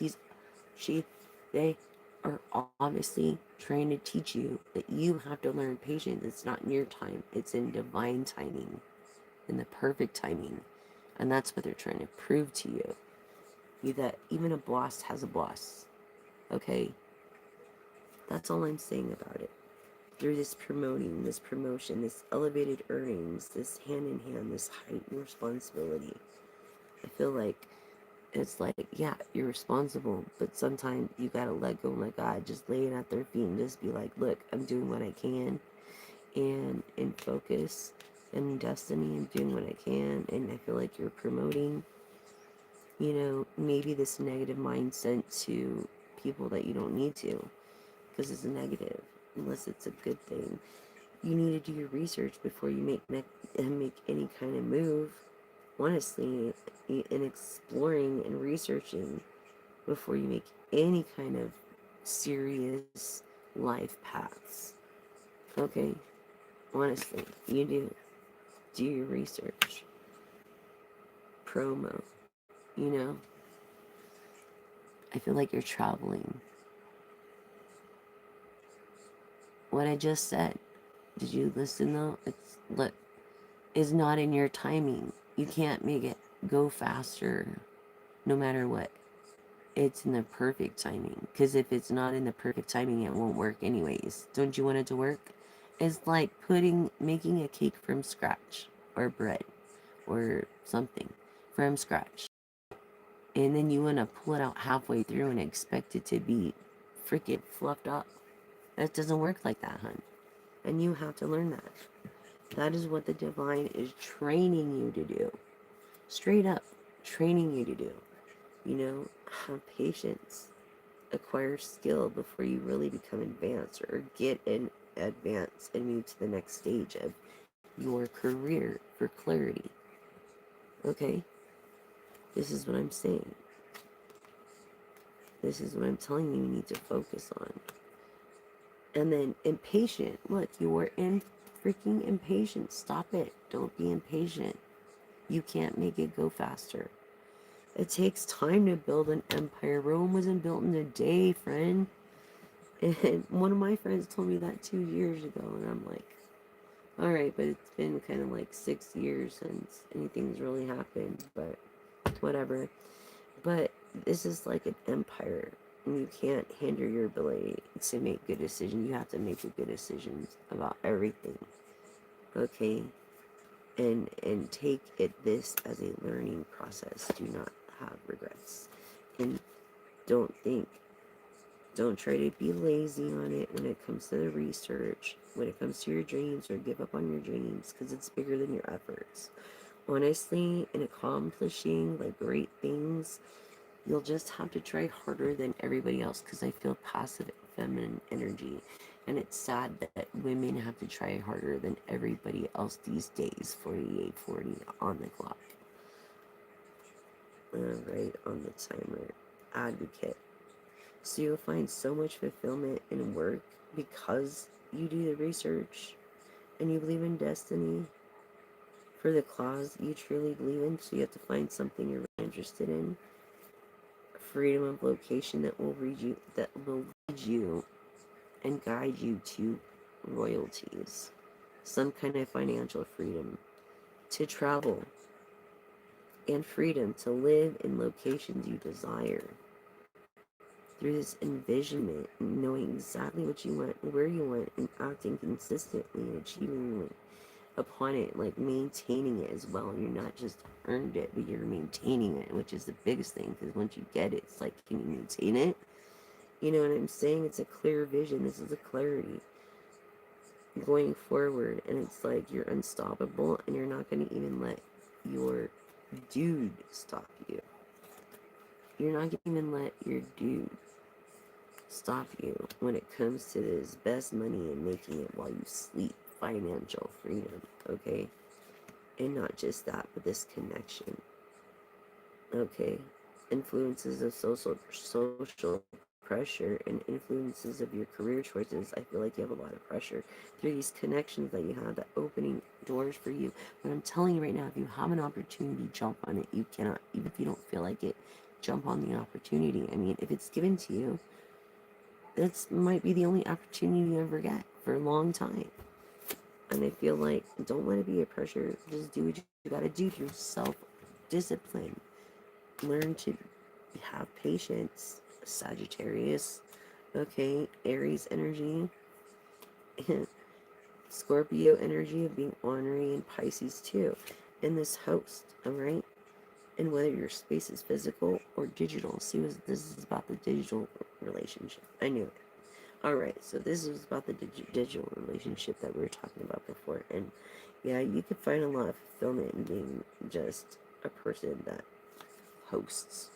They are obviously trying to teach you that you have to learn patience. It's not in your time. It's in divine timing, in the perfect timing, and that's what they're trying to prove to you. That even a boss has a boss. Okay, that's all I'm saying about it. Through this promoting, this promotion, this elevated earnings, this hand in hand, this heightened responsibility, I feel like it's like, yeah, you're responsible, but sometimes you gotta let go and let God. Just lay it at their feet and just be like, look, I'm doing what I can, and in focus and destiny, I'm doing what I can. And I feel like you're promoting, maybe this negative mindset to people that you don't need to, because it's a negative, unless it's a good thing. You need to do your research before you make any kind of move, honestly, in exploring and researching before you make any kind of serious life paths. Okay? Honestly, you do your research. Promo, you know? I feel like you're traveling. What I just said, did you listen though? Look, is not in your timing. You can't make it go faster no matter what. It's in the perfect timing. Because if it's not in the perfect timing, it won't work anyways. Don't you want it to work? It's like making a cake from scratch, or bread, or something from scratch. And then you want to pull it out halfway through and expect it to be freaking fluffed up. That doesn't work like that, hun. And you have to learn that. That is what the divine is training you to do. Straight up, training you to do. Have patience. Acquire skill before you really become advanced, or get in advance and move to the next stage of your career for clarity. Okay? This is what I'm saying. This is what I'm telling you need to focus on. And then impatient. Look, you are freaking impatient. Stop it. Don't be impatient. You can't make it go faster. It takes time to build an empire. Rome wasn't built in a day, friend. And one of my friends told me that 2 years ago, and I'm like, all right, but it's been kind of like 6 years since anything's really happened, but whatever. But this is like an empire, and you can't hinder your ability to make good decisions. You have to make good decisions about everything, okay? And take this as a learning process. Do not have regrets, and don't try to be lazy on it when it comes to the research, when it comes to your dreams, or give up on your dreams, because it's bigger than your efforts. Honestly, in accomplishing like great things, you'll just have to try harder than everybody else, because I feel passive feminine energy, and it's sad that women have to try harder than everybody else these days. 48:40 on the clock. Right on the timer. Advocate. So you'll find so much fulfillment in work because you do the research and you believe in destiny for the cause you truly believe in. So you have to find something you're really interested in. Freedom of location that will lead you and guide you to royalties. Some kind of financial freedom to travel, and freedom to live in locations you desire. Through this envisionment, knowing exactly what you want, where you want, and acting consistently and achieving upon it, like maintaining it as well. You're not just earned it, but you're maintaining it, which is the biggest thing, because once you get it, it's like, can you maintain it? You know what I'm saying? It's a clear vision. This is a clarity going forward, and it's like you're unstoppable, and you're not going to even let your dude stop you. You're not going to even let your dude stop you when it comes to this best money and making it while you sleep. Financial freedom, okay? And not just that, but this connection, okay? Influences of social pressure and influences of your career choices. I feel like you have a lot of pressure through these connections that you have, that opening doors for you. But I'm telling you right now, if you have an opportunity, jump on it. You cannot, even if you don't feel like it, jump on the opportunity. I mean, if it's given to you, this might be the only opportunity you ever get for a long time. And I feel like, don't let it be a pressure. Just do what you gotta do through self-discipline. Learn to have patience. Sagittarius, okay, Aries energy, Scorpio energy of being ornery, and Pisces too, in this host, all right? And whether your space is physical or digital. See, this is about the digital relationship. I knew it. All right, so this is about the digital relationship that we were talking about before. And yeah, you could find a lot of fulfillment in being just a person that hosts,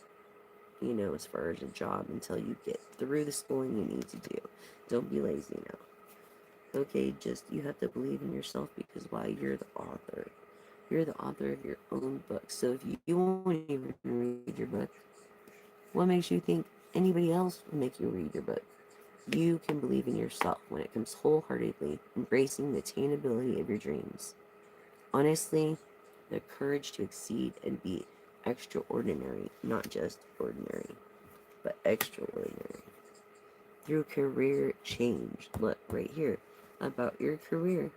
you know, as far as a job, until you get through the schooling you need to do. Don't be lazy now. Okay, just you have to believe in yourself, because why? You're the author. You're the author of your own book. So if you won't even read your book, what makes you think anybody else will make you read your book? You can believe in yourself when it comes wholeheartedly, embracing the attainability of your dreams. Honestly, the courage to exceed and be extraordinary, not just ordinary, but extraordinary. Through career change. Look, right here, about your career.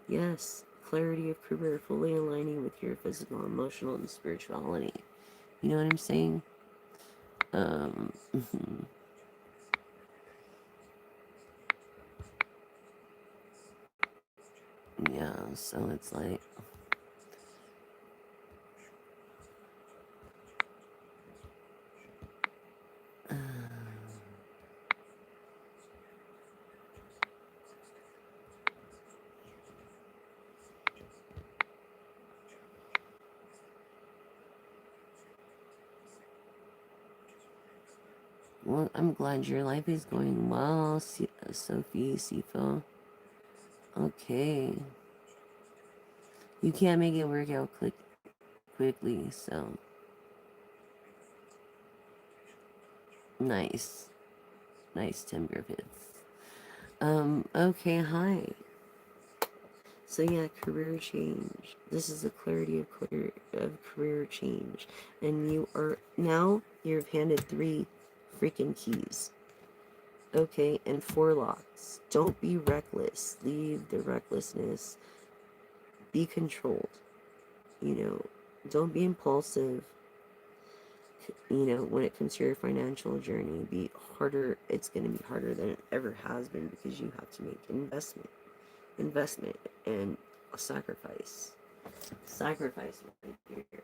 Yes, clarity of career, fully aligning with your physical, emotional, and spirituality. You know what I'm saying? Um, yeah, so it's like, well, I'm glad your life is going well, Sophie, Sifo. Okay. You can't make it work out quickly, so. Nice. Nice, Tim Griffiths. Okay, hi. So yeah, career change. This is the clarity of career change. And you've handed 3 freaking keys. Okay, and 4 locks. Don't be reckless. Leave the recklessness. Be controlled. You know, don't be impulsive. You know, when it comes to your financial journey, be harder. It's going to be harder than it ever has been, because you have to make investment, and a sacrifice. Sacrifice right here.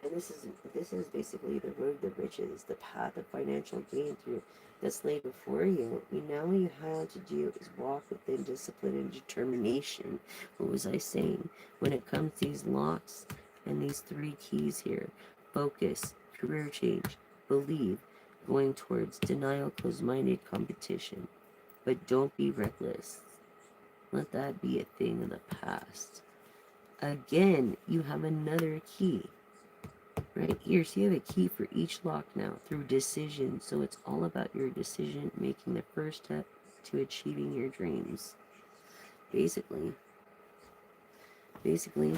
And this is basically the road to riches, the path of financial gain through that's laid before you. You know, all you have to do is walk within discipline and determination. What was I saying? When it comes to these locks and these 3 keys here: focus, career change, believe, going towards denial, closed-minded competition. But don't be reckless. Let that be a thing of the past. Again, you have another key right here. So you have a key for each lock now through decision. So it's all about your decision making, the first step to achieving your dreams. Basically, basically,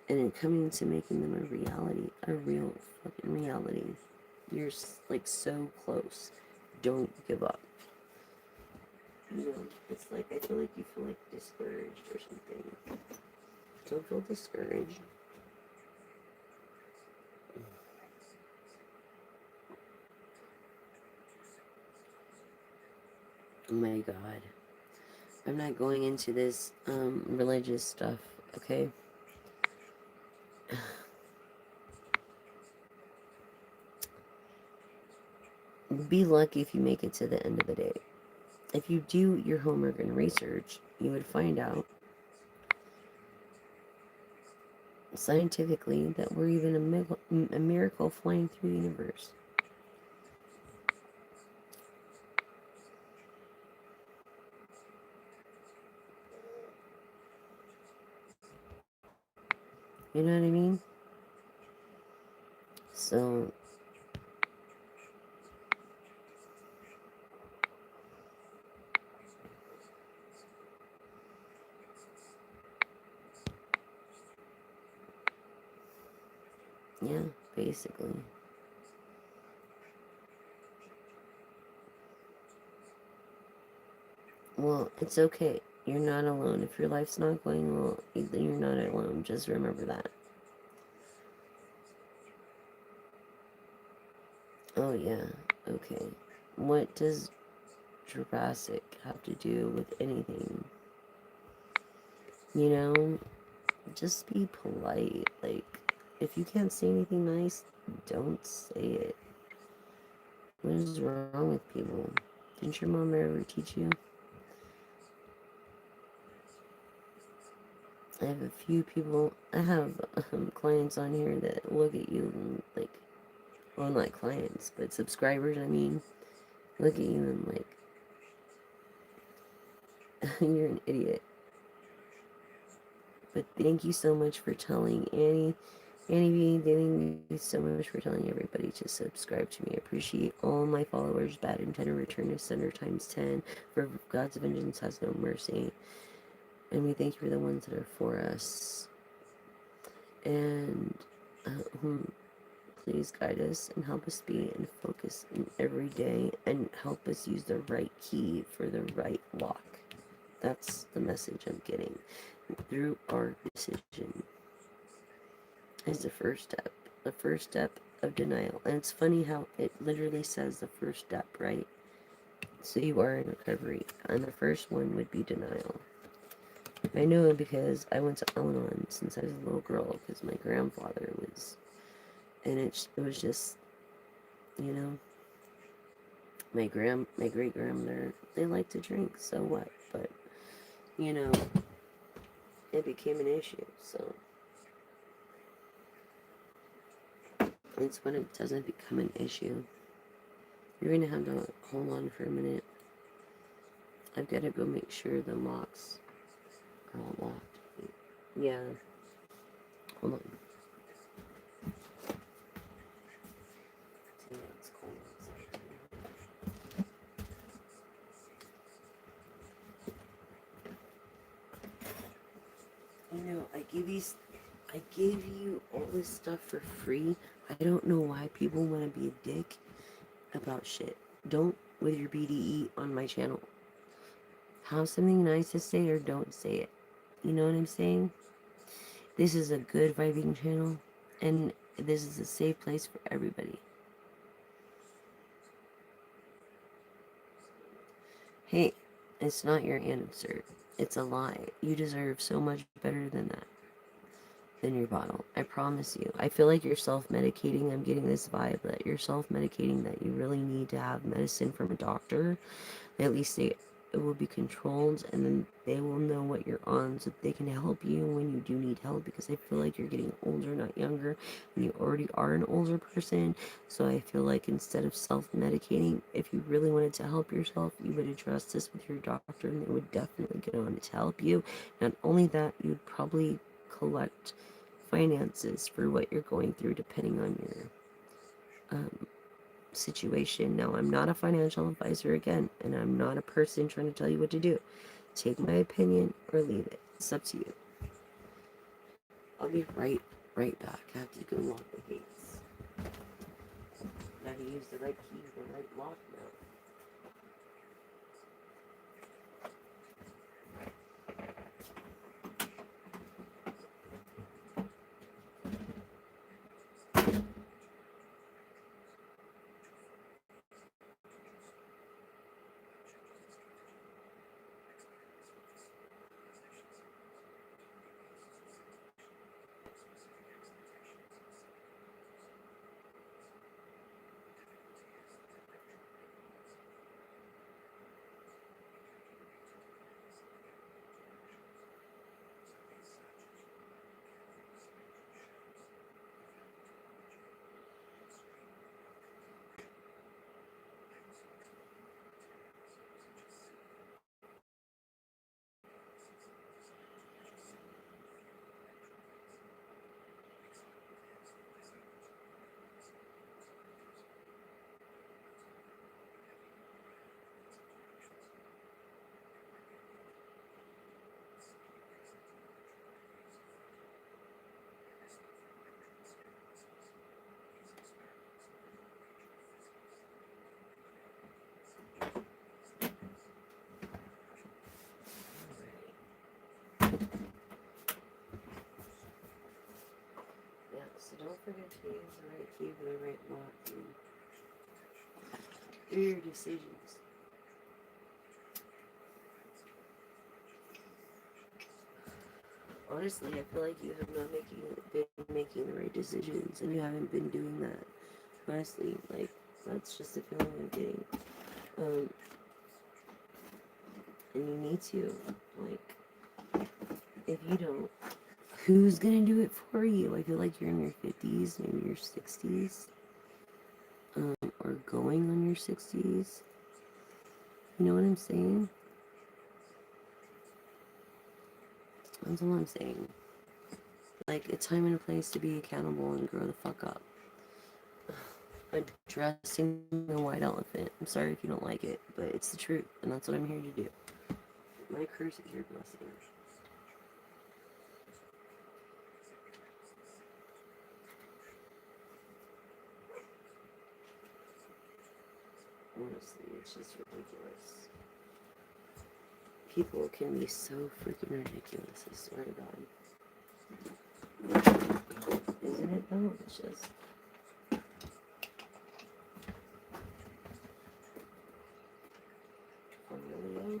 and then coming to making them a reality, a real fucking reality. You're like so close. Don't give up. You know, it's like, I feel like you feel like discouraged or something. Don't feel discouraged. Oh my god. I'm not going into this religious stuff, okay? Be lucky if you make it to the end of the day. If you do your homework and research, you would find out scientifically that we're even a miracle flying through the universe. You know what I mean? So, yeah, basically. Well, it's okay. You're not alone. If your life's not going well, then you're not alone. Just remember that. Oh, yeah. Okay. What does Jurassic have to do with anything? You know, just be polite. Like, if you can't say anything nice, don't say it. What is wrong with people? Didn't your mom ever teach you? I have a few people, I have clients on here that look at you and, like, well, not clients, but subscribers, I mean, look at you and, like, you're an idiot. But thank you so much for telling Annie. Annie B, thank you so much for telling everybody to subscribe to me. I appreciate all my followers. Bad intent and return to sender times 10. For God's vengeance has no mercy. And we thank you for the ones that are for us. And please guide us and help us be and focus in every day and help us use the right key for the right lock. That's the message I'm getting. Through our decision is the first step. The first step of denial. And it's funny how it literally says the first step, right? So you are in recovery. And the first one would be denial. I know it because I went to Al-Anon since I was a little girl because my grandfather was, and it was just, you know, my great grandmother, they liked to drink, so what? But, you know, it became an issue, so it's when it doesn't become an issue. You're gonna have to hold on for a minute. I've got to go make sure the locks are all locked. Yeah, hold on. It's cold outside. You know, I gave you all this stuff for free. I don't know why people want to be a dick about shit. Don't with your BDE on my channel. Have something nice to say or don't say it. You know what I'm saying? This is a good vibing channel, and this is a safe place for everybody. Hey, it's not your answer. It's a lie. You deserve so much better than that. Than your bottle. I promise you. I feel like you're self-medicating. I'm getting this vibe that you're self-medicating, that you really need to have medicine from a doctor. At least it will be controlled, and then they will know what you're on so that they can help you when you do need help, because I feel like you're getting older, not younger, and you already are an older person. So I feel like instead of self-medicating, if you really wanted to help yourself, you would address this with your doctor, and they would definitely get on to help you. Not only that, you'd probably collect finances for what you're going through depending on your situation. Now, I'm not a financial advisor again, and I'm not a person trying to tell you what to do. Take my opinion or leave it. It's up to you. I'll be right back. I have to go lock the gates. I have to use the right key for the right lock now. So don't forget to use the right key for the right lock and do your decisions. Honestly, I feel like you have not been making the right decisions, and you haven't been doing that. Honestly, like, that's just the feeling I'm getting. Um, and you need to. Like, if you don't, who's gonna do it for you? I feel like you're in your 50s, maybe your 60s, or going on your 60s. You know what I'm saying? That's all I'm saying. Like, a time and a place to be accountable and grow the fuck up. Addressing the white elephant. I'm sorry if you don't like it, but it's the truth, and that's what I'm here to do. My curse is your blessing. Honestly, it's just ridiculous. People can be so freaking ridiculous, I swear to God. Isn't it though? It's just... Leo.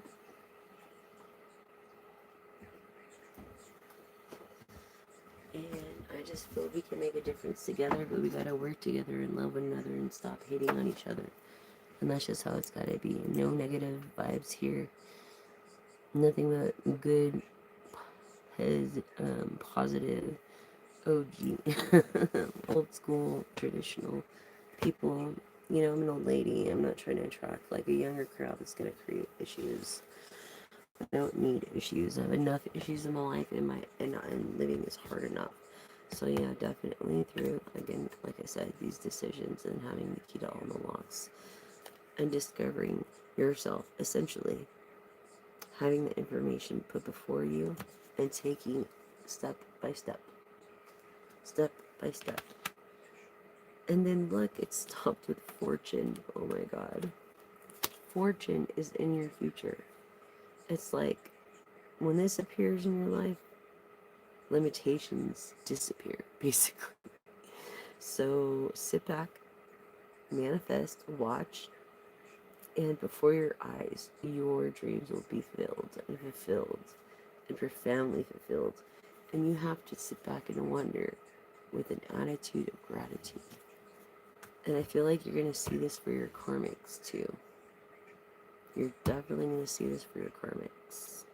And I just feel we can make a difference together, but we gotta work together and love one another and stop hating on each other. And that's just how it's gotta be. No negative vibes here. Nothing but good, positive, OG, old school, traditional people. You know, I'm an old lady. I'm not trying to attract like a younger crowd that's gonna create issues. I don't need issues. I have enough issues in my life, and living is hard enough. So yeah, definitely through, again, like I said, these decisions and having the key to all the locks and discovering yourself, essentially having the information put before you and taking step by step, step by step. And then look, it stopped with fortune. Oh my God. Fortune is in your future. It's like when this appears in your life, limitations disappear, basically. So sit back, manifest, watch, and before your eyes, your dreams will be filled and fulfilled, and your family fulfilled. And you have to sit back and wonder with an attitude of gratitude. And I feel like you're going to see this for your karmics too. You're definitely going to see this for your karmics.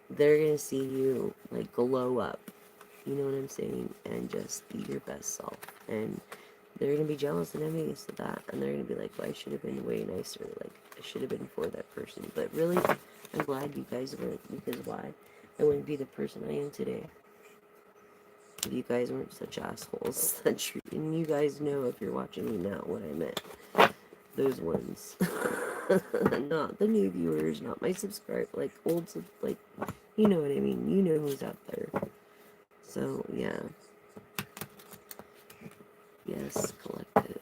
They're going to see you like glow up. You know what I'm saying? And just be your best self. And they're going to be jealous and envious of that. And they're going to be like, well, I should have been way nicer. Like, I should have been for that person. But really, I'm glad you guys weren't. Because why? I wouldn't be the person I am today if you guys weren't such assholes. And you guys know, if you're watching me now, what I meant. Those ones. Not the new viewers, not my subscribe, like old, like, you know what I mean. You know who's out there. So, yeah. Yes, collective.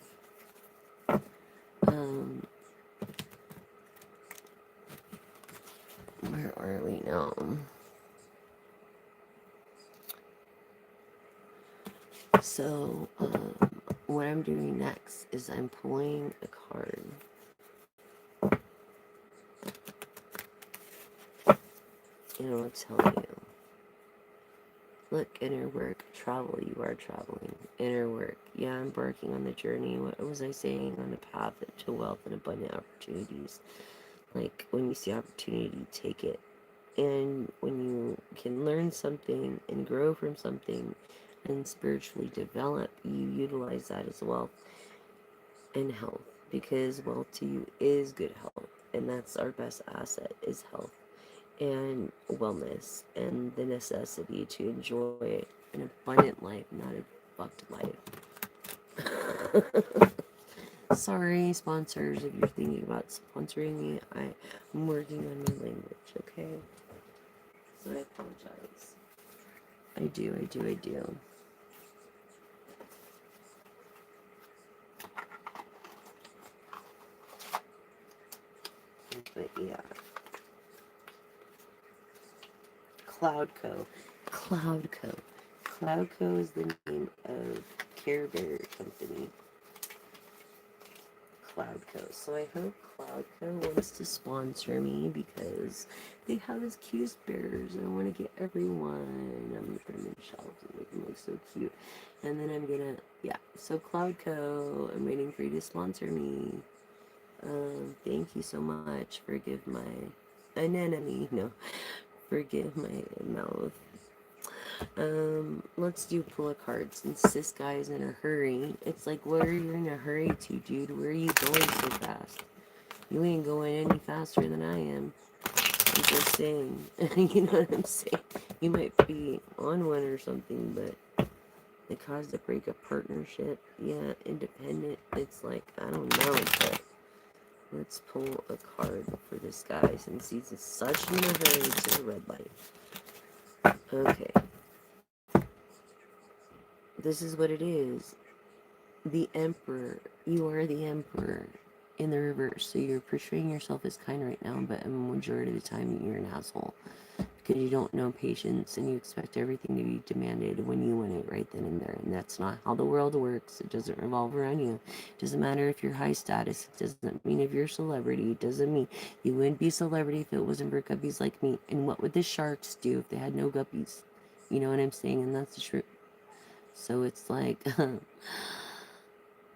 Where are we now? So, what I'm doing next is I'm pulling a card. And I'll tell you. Look, inner work, travel, you are traveling. Inner work, yeah, I'm embarking on the journey. What was I saying? On the path to wealth and abundant opportunities. Like, when you see opportunity, take it. And when you can learn something and grow from something and spiritually develop, you utilize that as wealth and health. Because wealth to you is good health. And that's our best asset, is health and wellness and the necessity to enjoy an abundant life, not a fucked life. Sorry, sponsors, if you're thinking about sponsoring me, I'm working on my language, okay? So I apologize. I do. But yeah. Cloud Co. Cloudco is the name of Care Bear Company. Cloudco. So I hope Cloudco wants to sponsor me because they have his cute bears. I want to get everyone. I'm going to put them in shelves and make them look so cute. And then I'm going to, yeah. So Cloudco, I'm waiting for you to sponsor me. Thank you so much. Forgive my anemone. No, forgive my mouth. Let's do pull a card since this guy's in a hurry. It's like, where are you in a hurry to, dude? Where are you going so fast? You ain't going any faster than I am. I'm just saying. You know what I'm saying? You might be on one or something, but it caused a break of partnership. Yeah, independent. It's like, I don't know, but let's pull a card for this guy since he's in such in a hurry to the red light. Okay. This is what it is. The Emperor. You are the Emperor in the reverse. So you're portraying yourself as kind right now, but a majority of the time you're an asshole. Because you don't know patience and you expect everything to be demanded when you want it right then and there. And that's not how the world works. It doesn't revolve around you. It doesn't matter if you're high status. It doesn't mean if you're a celebrity. It doesn't mean you wouldn't be a celebrity if it wasn't for guppies like me. And what would the sharks do if they had no guppies? You know what I'm saying? And that's the truth. So it's like,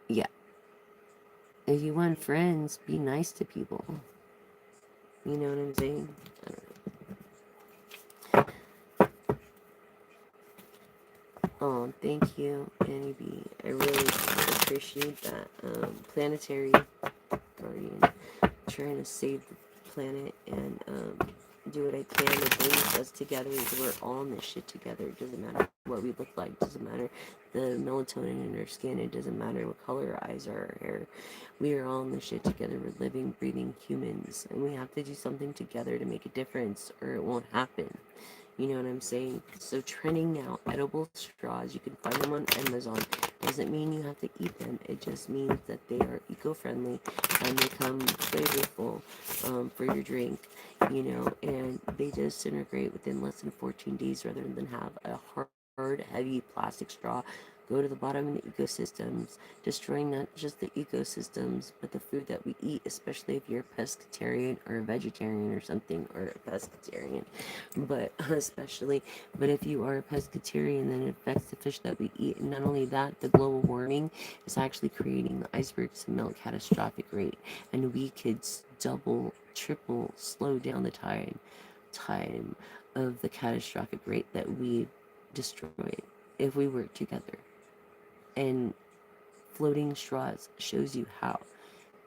yeah. If you want friends, be nice to people. You know what I'm saying? I don't know. Oh, thank you, Annie B. I really appreciate that. Planetary Guardian. Trying to save the planet and do what I can to bring us together. We're all in this shit together. It doesn't matter what we look like. It doesn't matter the melatonin in our skin. It doesn't matter what color our eyes are, our hair. We are all in this shit together. We're living, breathing humans. And we have to do something together to make a difference or it won't happen. You know what I'm saying? So trending now, edible straws, you can find them on Amazon. Doesn't mean you have to eat them. It just means that they are eco-friendly and they come flavorful for your drink, you know, and they disintegrate within less than 14 days rather than have a hard, heavy plastic straw go to the bottom of the ecosystems, destroying not just the ecosystems, but the food that we eat, especially if you're a pescatarian or a vegetarian or something, or a pescatarian, but but if you are a pescatarian, then it affects the fish that we eat. And not only that, the global warming is actually creating the icebergs to melt catastrophic rate, and we could double, triple, slow down the time of the catastrophic rate that we destroyed if we work together. And floating straws shows you how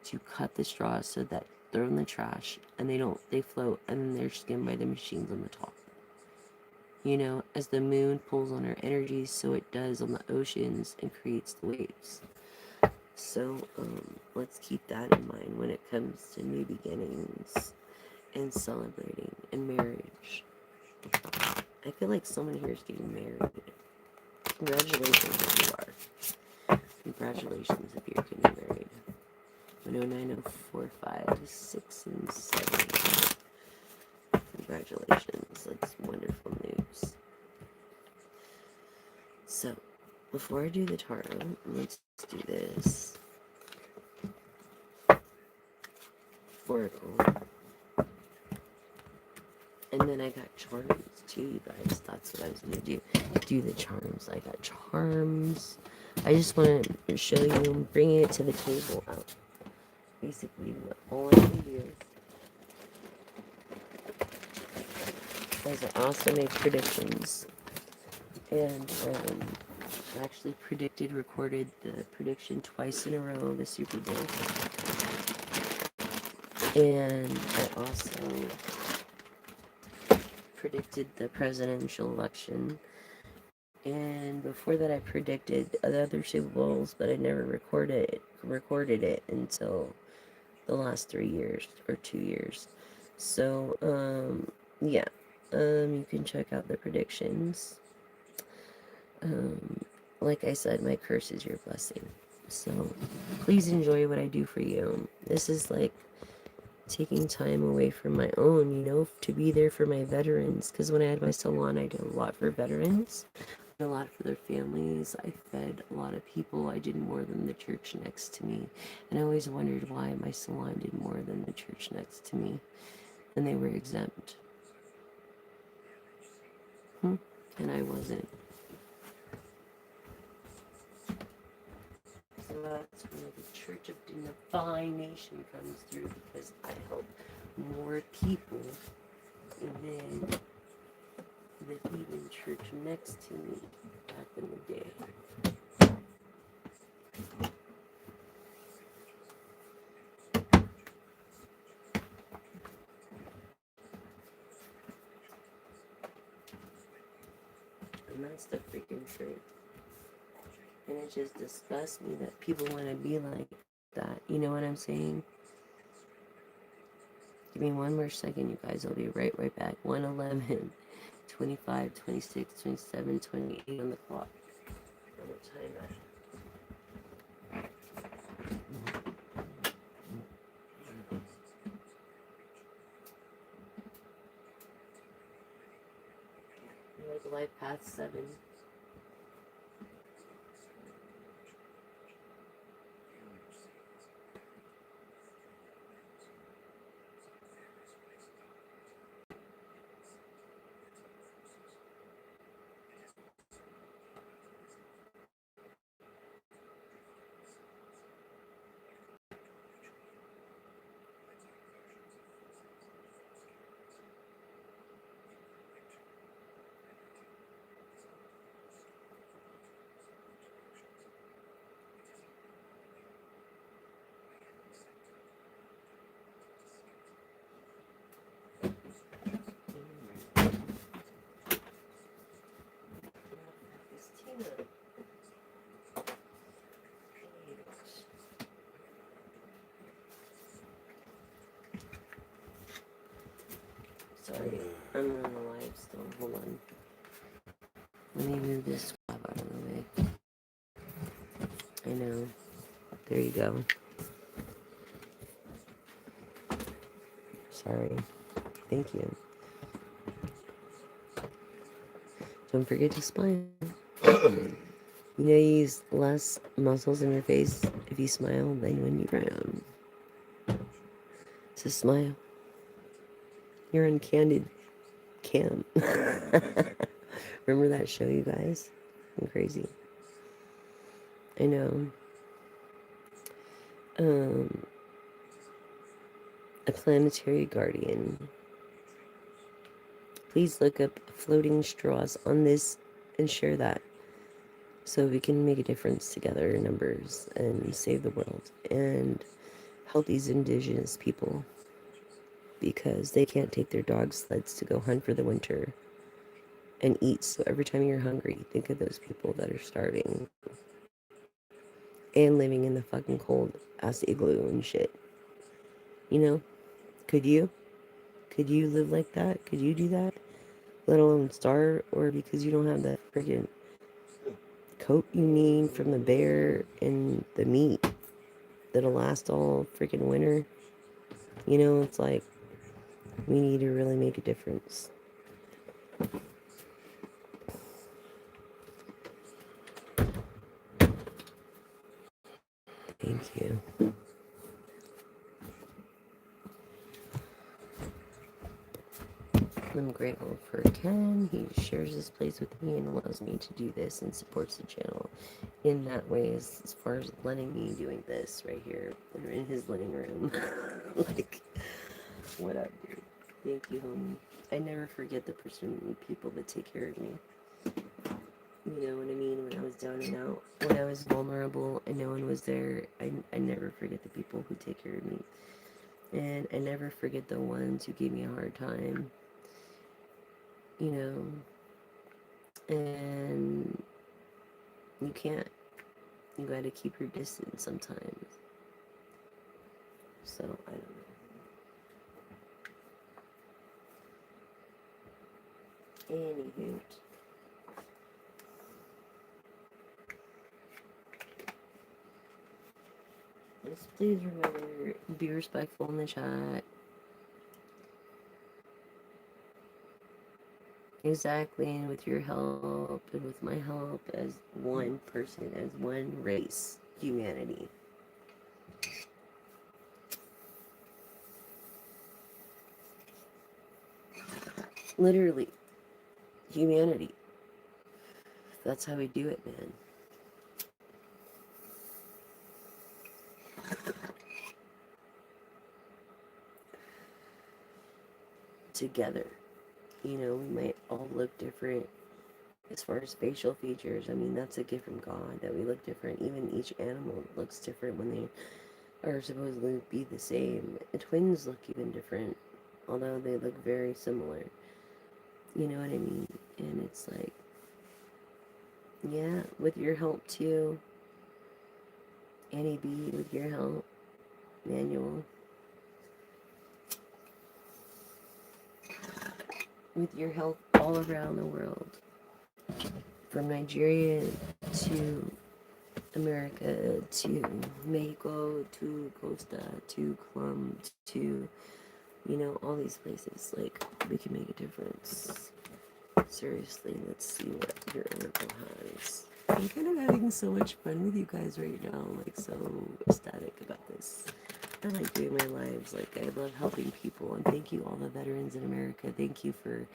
to cut the straws so that they're in the trash and they float and then they're skimmed by the machines on the top. You know, as the moon pulls on our energy, so it does on the oceans and creates the waves. So let's keep that in mind when it comes to new beginnings and celebrating and marriage. I feel like someone here is getting married. Congratulations if you are. Congratulations if you're getting married. 109, 6, and 7. Congratulations. That's wonderful news. So, before I do the tarot, let's do this. Oracle. And then I got charms too, you guys. That's what I was going to do. Do the charms. I got charms. I just want to show you, bringing it to the table out. Basically, what all I can do is I also make predictions. And I actually recorded the prediction twice in a row of the Super Bowl. And I also predicted the presidential election. And before that, I predicted the other Super Bowls, but I never recorded it until the last 3 years or 2 years. So, yeah, you can check out the predictions. Like I said, my curse is your blessing. So, please enjoy what I do for you. This is like taking time away from my own, you know, to be there for my veterans. Because when I had my salon, I did a lot for veterans. a lot for their families. I fed a lot of people. I did more than the church next to me. And I always wondered why my salon did more than the church next to me. And they were exempt. And I wasn't. So that's where the Church of Divine Nation comes through, because I help more people than the heathen church next to me back in the day. And that's the freaking truth. And it just disgusts me that people want to be like that. You know what I'm saying? Give me one more second, you guys. I'll be right back. 1:11, 25, 26, 27, 28 on the clock. On the time like life path 7. Sorry, I'm on the live still. Hold on. Let me move this crap out of the way. I know. There you go. Sorry. Thank you. Don't forget to smile. You know, you use less muscles in your face if you smile than when you frown. So smile. You're on Candid Cam. Remember that show, you guys? I'm crazy. I know. A planetary guardian. Please look up floating straws on this and share that, so we can make a difference together in numbers and save the world and help these indigenous people, because they can't take their dog sleds to go hunt for the winter and eat. So every time you're hungry, think of those people that are starving and living in the fucking cold ass igloo and shit. You know, could you live like that? Could you do that? Let alone starve? Or because you don't have that freaking coat you need from the bear and the meat that'll last all freaking winter? You know, it's like, we need to really make a difference. Thank you. I'm grateful for Ken. He shares this place with me and allows me to do this and supports the channel in that way, as far as letting me doing this right here in his living room. Like, what up, dude? Thank you, homie. I never forget the people that take care of me. You know what I mean? When I was down and out, when I was vulnerable and no one was there, I never forget the people who take care of me. And I never forget the ones who gave me a hard time. You know, and you can't. You gotta keep your distance sometimes. So, I don't know. Anywho. Just please remember, be respectful in the chat. Exactly, and with your help and with my help as one person, as one race, humanity. Literally, humanity. That's how we do it, man. Together. You know, we might all look different as far as facial features. I mean, that's a gift from God that we look different. Even each animal looks different when they are supposedly be the same. And twins look even different, although they look very similar. You know what I mean? And it's like, yeah, with your help too, Annie B, with your help, Manuel, with your help all around the world, from Nigeria to America to Mexico to Costa to Colombia to, you know, all these places. Like, we can make a difference. Seriously, let's see what your oracle has. I'm kind of having so much fun with you guys right now. I'm like so ecstatic about this. I like doing my lives. Like, I love helping people. And thank you, all the veterans in America. Thank you for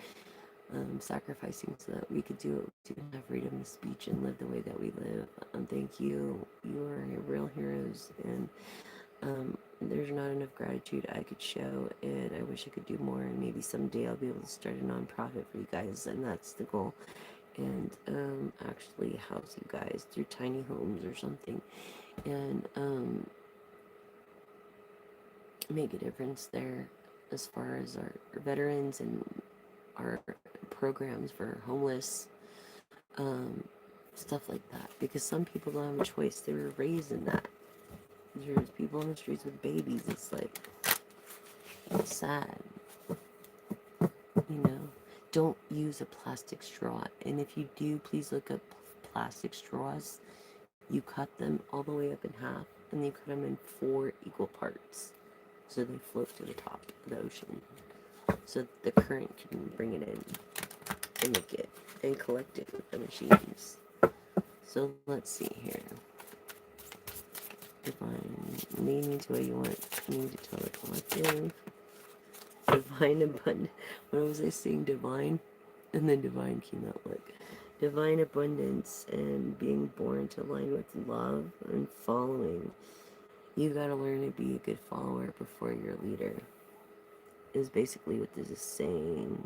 sacrificing so that we could do it, to have freedom of speech and live the way that we live. Thank you. You are real heroes. And there's not enough gratitude I could show, and I wish I could do more. And maybe someday I'll be able to start a nonprofit for you guys, and that's the goal. And actually house you guys through tiny homes or something, and make a difference there as far as our veterans and our programs for homeless, um, stuff like that. Because some people don't have a choice; they were raised in that. There's people on the streets with babies. It's like, it's sad. You know, don't use a plastic straw. And if you do, please look up plastic straws. You cut them all the way up in half, and you cut them in 4 equal parts, so they float to the top of the ocean, so the current can bring it in and make it and collect it with the machines. So let's see here. Divine, lead me to what you want me to tell the collective. Divine abundance. What was I saying? Divine? And then divine came out. Look. Divine abundance and being born to align with love and following. You gotta learn to be a good follower before you're a leader, is basically what this is saying.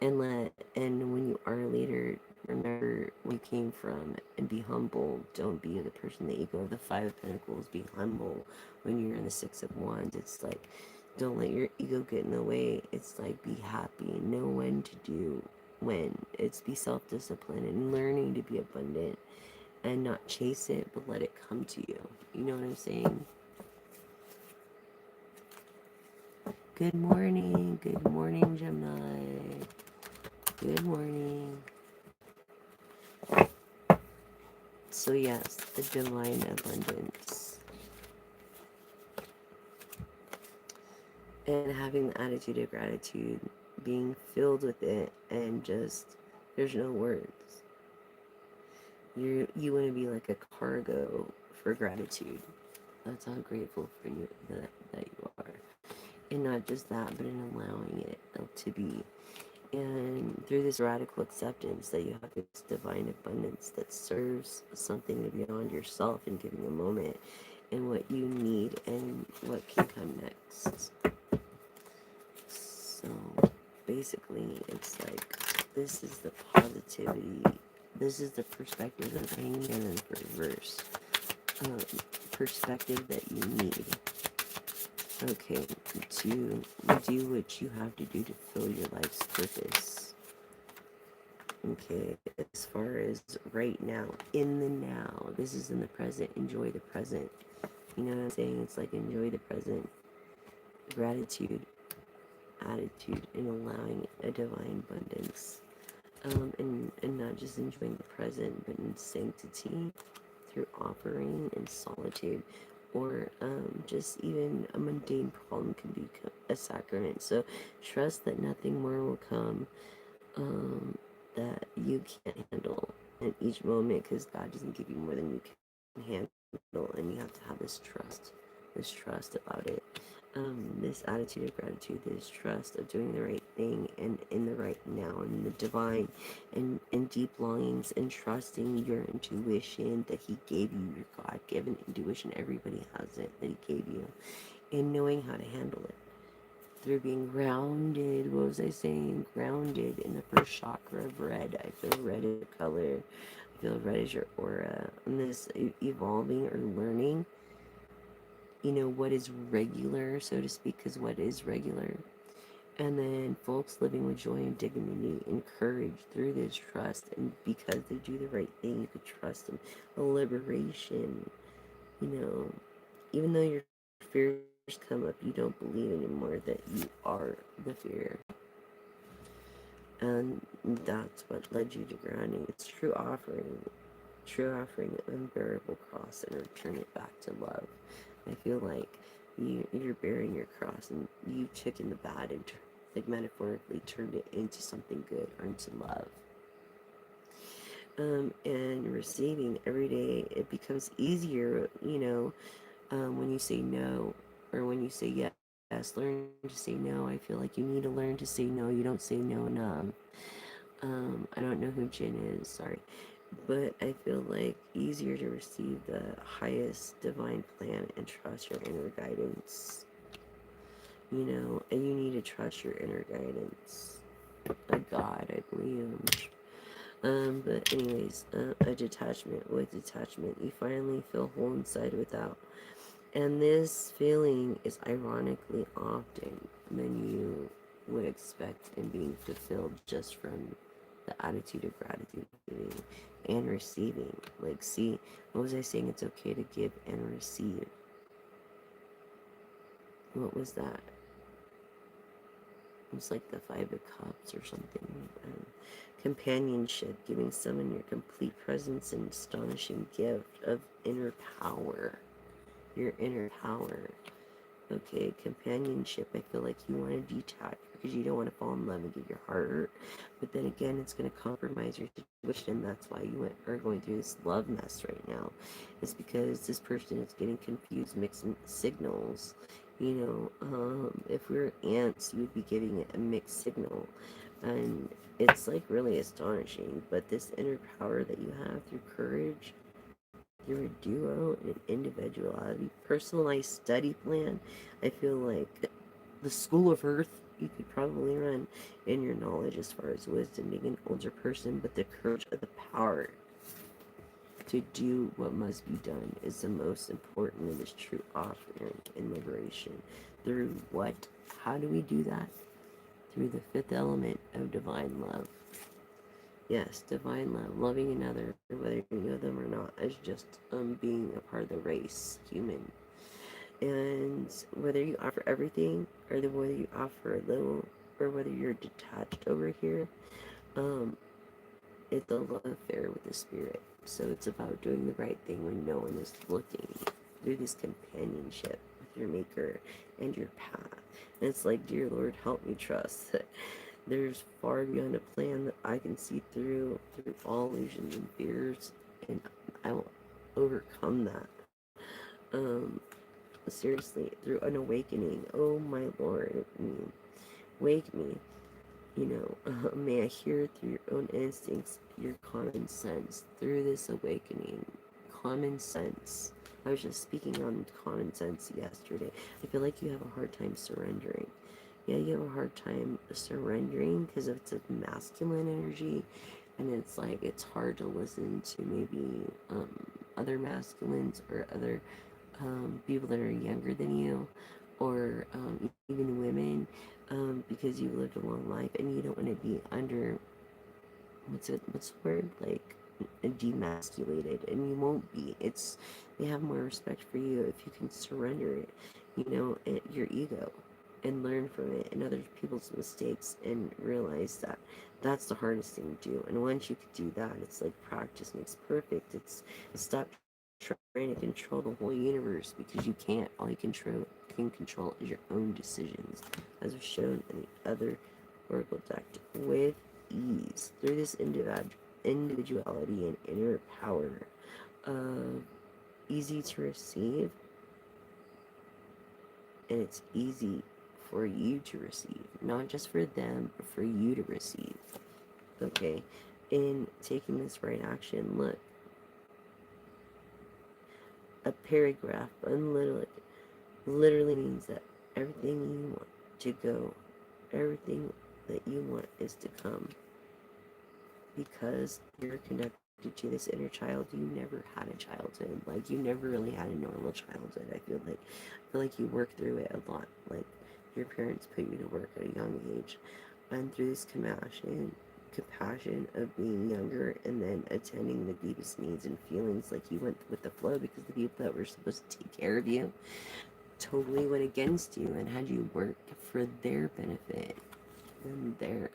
And when you are a leader, remember where you came from and be humble. Don't be the person that you go. The 5 of Pentacles, be humble. When you're in the 6 of Wands, it's like, don't let your ego get in the way. It's like, be happy. Know when to do when. It's be self-disciplined and learning to be abundant and not chase it, but let it come to you. You know what I'm saying? Good morning, Gemini. Good morning. So yes, the divine abundance. And having the attitude of gratitude, being filled with it, and just, there's no words. You want to be like a cargo for gratitude. That's how grateful for you that you are. And not just that, but in allowing it to be. And through this radical acceptance that you have this divine abundance that serves something beyond yourself and giving a moment and what you need and what can come next. So basically, it's like, this is the positivity, this is the perspective of hanging in reverse, perspective that you need. Okay, to do what you have to do to fill your life's purpose. Okay, as far as right now, in the now, this is in the present, enjoy the present. You know what I'm saying? It's like, enjoy the present. Gratitude, attitude, and allowing a divine abundance. And not just enjoying the present, but in sanctity through offering and solitude, or just even a mundane problem can be a sacrament. So trust that nothing more will come um, that you can't handle in each moment, because God doesn't give you more than you can handle, and you have to have this trust about it. This attitude of gratitude, this trust of doing the right thing and in the right now, and the divine, and deep longings, and trusting your intuition that He gave you, your God-given intuition. Everybody has it, that He gave you, and knowing how to handle it through being grounded. What was I saying? Grounded in the first chakra of red. I feel red as a color. I feel red as your aura. And this evolving or learning, what is regular, so to speak, because what is regular. And then folks living with joy and dignity and courage through this trust. And because they do the right thing, you could trust them. A liberation, even though your fears come up, you don't believe anymore that you are the fear. And that's what led you to grounding. It's true offering an unbearable cross, and return it back to love. I feel like you're bearing your cross, and you took in the bad and like metaphorically turned it into something good, or into love. And receiving every day, it becomes easier, when you say no, or when you say yes. Learn to say no. I feel like you need to learn to say no. You don't say no enough. I don't know who Jin is, sorry. But I feel like easier to receive the highest divine plan and trust your inner guidance. And you need to trust your inner guidance. A God, I believe. But anyways, a detachment. With detachment, you finally feel whole inside without. And this feeling is ironically often than you would expect in being fulfilled just from the attitude of gratitude, giving and receiving. Like, see, what was I saying? It's okay to give and receive. What was that? It was like the Five of Cups or something. Companionship, giving someone your complete presence and astonishing gift of inner power. Your inner power. Okay, companionship. I feel like you want to detach because you don't want to fall in love and get your heart hurt. But then again, it's going to compromise your situation. That's why you are going through this love mess right now. It's because this person is getting confused, mixed signals. If we were ants, you would be giving it a mixed signal. And it's like really astonishing. But this inner power that you have through courage, you're a duo and an individuality, personalized study plan. I feel like the school of earth you could probably run in your knowledge as far as wisdom, being an older person, but the courage of the power to do what must be done is the most important of this true offering and liberation. Through what? How do we do that? Through the fifth element of divine love. Yes, divine love, loving another, whether you know them or not, as just being a part of the race, human. And whether you offer everything, or whether you offer a little, or whether you're detached over here, um, it's a love affair with the spirit. So it's about doing the right thing when no one is looking, through this companionship with your maker and your path. And it's like, dear Lord, help me trust that there's far beyond a plan that I can see through all illusions and fears, and I will overcome that. Seriously, through an awakening. Oh my Lord, wake me. May I hear through your own instincts, your common sense, through this awakening. Common sense. I was just speaking on common sense yesterday. I feel like you have a hard time surrendering. Yeah, you have a hard time surrendering because it's a masculine energy, and it's like it's hard to listen to maybe other masculines, or other people that are younger than you, or even women, because you've lived a long life and you don't want to be under, what's the word, like, demasculated, and you won't be. They have more respect for you if you can surrender it, your ego, and learn from it and other people's mistakes, and realize that that's the hardest thing to do. And once you can do that, it's like practice makes perfect. It's stop trying to control the whole universe, because you can't. All you can control is your own decisions, as was shown in the other oracle deck with ease, through this individuality and inner power of easy to receive, and it's easy for you to receive, not just for them, but for you to receive. Okay, in taking this right action, look, a paragraph literally means that everything you want to go, everything that you want is to come, because you're connected to this inner child. You never had a childhood, like you never really had a normal childhood. I feel like you work through it a lot, like your parents put you to work at a young age, and through this compassion of being younger, and then attending the deepest needs and feelings, like you went with the flow, because the people that were supposed to take care of you totally went against you and had you work for their benefit and their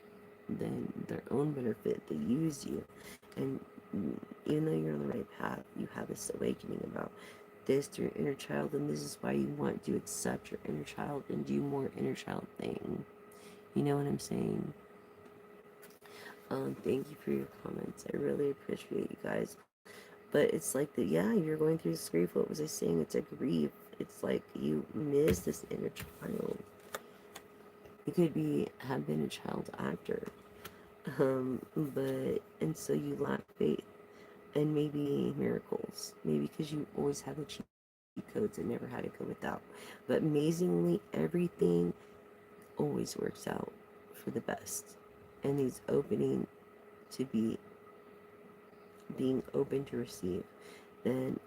own benefit. They use you, and even though you're on the right path, you have this awakening about this through your inner child, and this is why you want to accept your inner child and do more inner child thing. You know what I'm saying? Thank you for your comments. I really appreciate you guys. But it's like that, yeah, you're going through this grief. What was I saying? It's a grief. It's like you miss this inner child. You could have been a child actor. And so you lack faith and maybe miracles. Maybe because you always have the cheat codes and never had to go without. But amazingly, everything always works out for the best. And these opening to being open to receive, then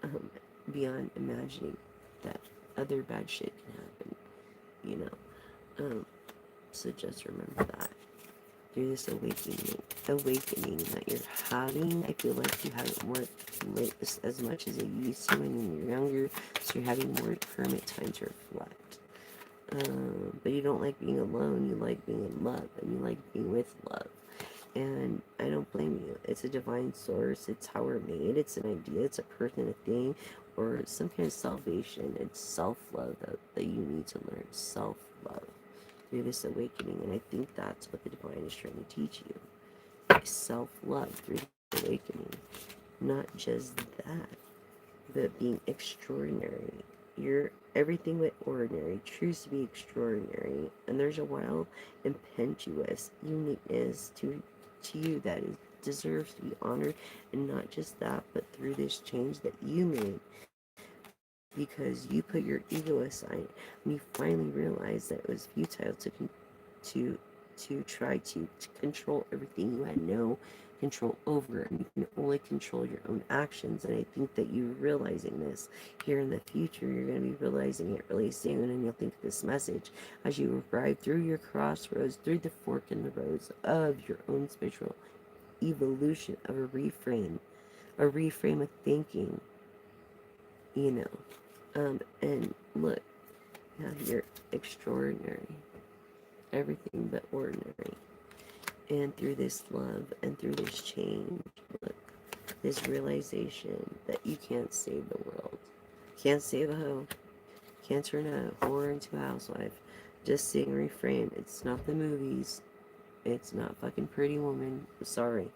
beyond imagining that other bad shit can happen, you know. So just remember that through this awakening that you're having. I feel like you haven't worked as much as you used to when you were younger, so you're having more permit time to reflect. But you don't like being alone. You like being in love, and you like being with love. And I don't blame you. It's a divine source. It's how we're made. It's an idea. It's a person, a thing, or some kind of salvation. It's self-love that you need to learn. Self-love through this awakening. And I think that's what the divine is trying to teach you. Self-love through the awakening. Not just that, but being extraordinary. You're everything but ordinary. Choose to be extraordinary. And there's a wild, impetuous uniqueness to you that deserves to be honored. And not just that, but through this change that you made, because you put your ego aside and you finally realized that it was futile to try to control everything you had no control over, and you can only control your own actions. And I think that you realizing this here in the future, you're going to be realizing it really soon, and you'll think of this message as you arrive through your crossroads, through the fork in the roads of your own spiritual evolution, of a reframe of thinking, you know. And look, now you're extraordinary, everything but ordinary. And through this love and through this change, look, this realization that you can't save the world, can't save a hoe, can't turn a whore into a housewife. Just sing reframe. It's not the movies. It's not fucking Pretty Woman. Sorry.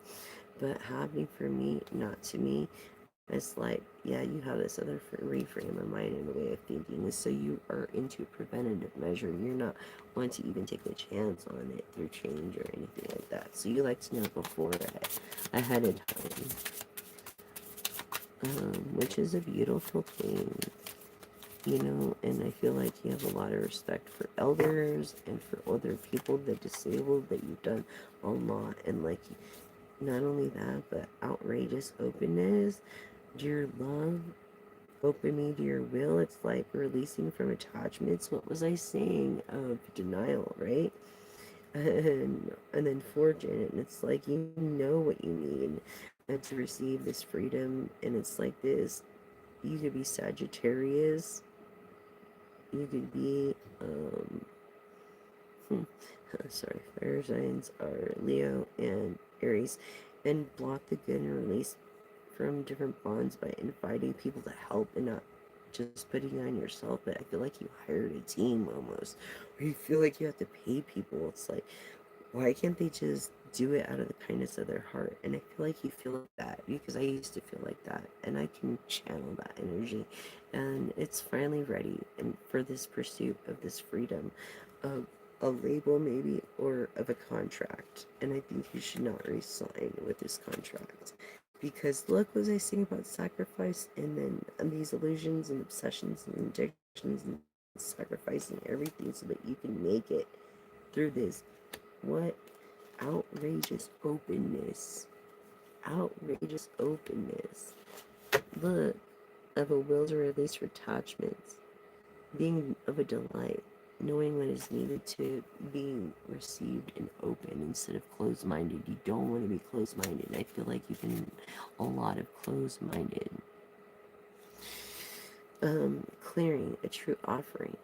But happening for me, not to me. It's like, yeah, you have this other reframe of mind and a way of thinking. So you are into preventative measure. You're not one to even take a chance on it through change or anything like that. So you like to know ahead of time. Which is a beautiful thing. You know, and I feel like you have a lot of respect for elders and for other people that disabled, that you've done a lot. And like, not only that, but outrageous openness, dear love, open me to your will. It's like releasing from attachments. What was I saying? Of denial, right? And then fortune. And it's like, you know what you need and to receive this freedom. And it's like this. You could be Sagittarius. You could be, sorry, fire signs are Leo and Aries. And block the good and release from different bonds by inviting people to help and not just putting on yourself. But I feel like you hired a team almost, or you feel like you have to pay people. It's like, why can't they just do it out of the kindness of their heart. And I feel like you feel like that because I used to feel like that, and I can channel that energy, and it's finally ready and for this pursuit of this freedom of a label maybe, or of a contract. And I think you should not resign with this contract, because look, what was I saying about sacrifice, and then these illusions and obsessions and addictions and sacrificing everything so that you can make it through this. What outrageous openness. Outrageous openness. Look, of a will to release for attachments. Being of a delight. Knowing what is needed to be received and open instead of closed-minded. You don't want to be closed-minded. I feel like you've been a lot of closed-minded. Clearing, a true offering.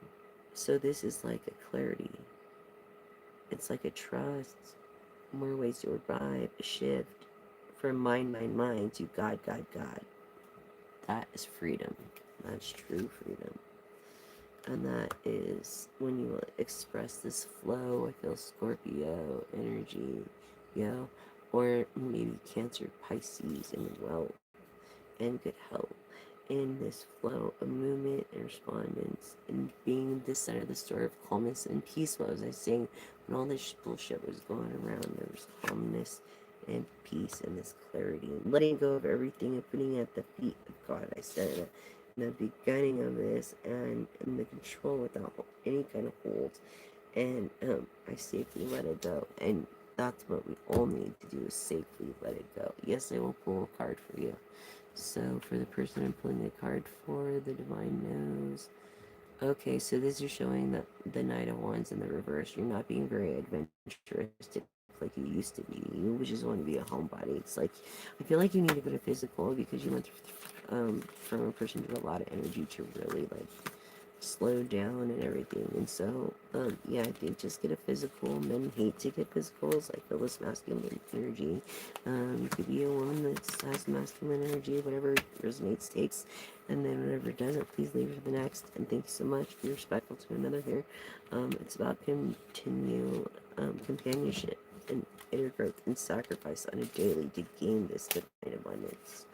So this is like a clarity. It's like a trust. More ways to arrive, a shift from mind to God. That is freedom. That's true freedom. And that is when you express this flow. I feel Scorpio energy, or maybe Cancer, Pisces, and wealth and good health. In this flow of movement and respondence, and being this side of the story of calmness and peace. What was I saying? When all this bullshit was going around, there was calmness and peace and this clarity, and letting go of everything and putting it at the feet of God. I said it in the beginning of this, and in the control without any kind of hold. And I safely let it go. And that's what we all need to do, is safely let it go. Yes, I will pull a card for you. So for the person I'm pulling a card for, the Divine knows. Okay, so this is showing that the Knight of Wands in the reverse. You're not being very adventuristic like you used to be. You just want to be a homebody. It's like, I feel like you need to go to physical, because you went from a person with a lot of energy to really like slow down and everything. And so yeah, I think just get a physical. Men hate to get physicals. I feel this masculine energy. You could be a woman that has masculine energy, whatever resonates takes, and then whatever doesn't, please leave for the next. And thank you so much. Be respectful to another here. It's about companionship and inner growth and sacrifice on a daily to gain this divine abundance.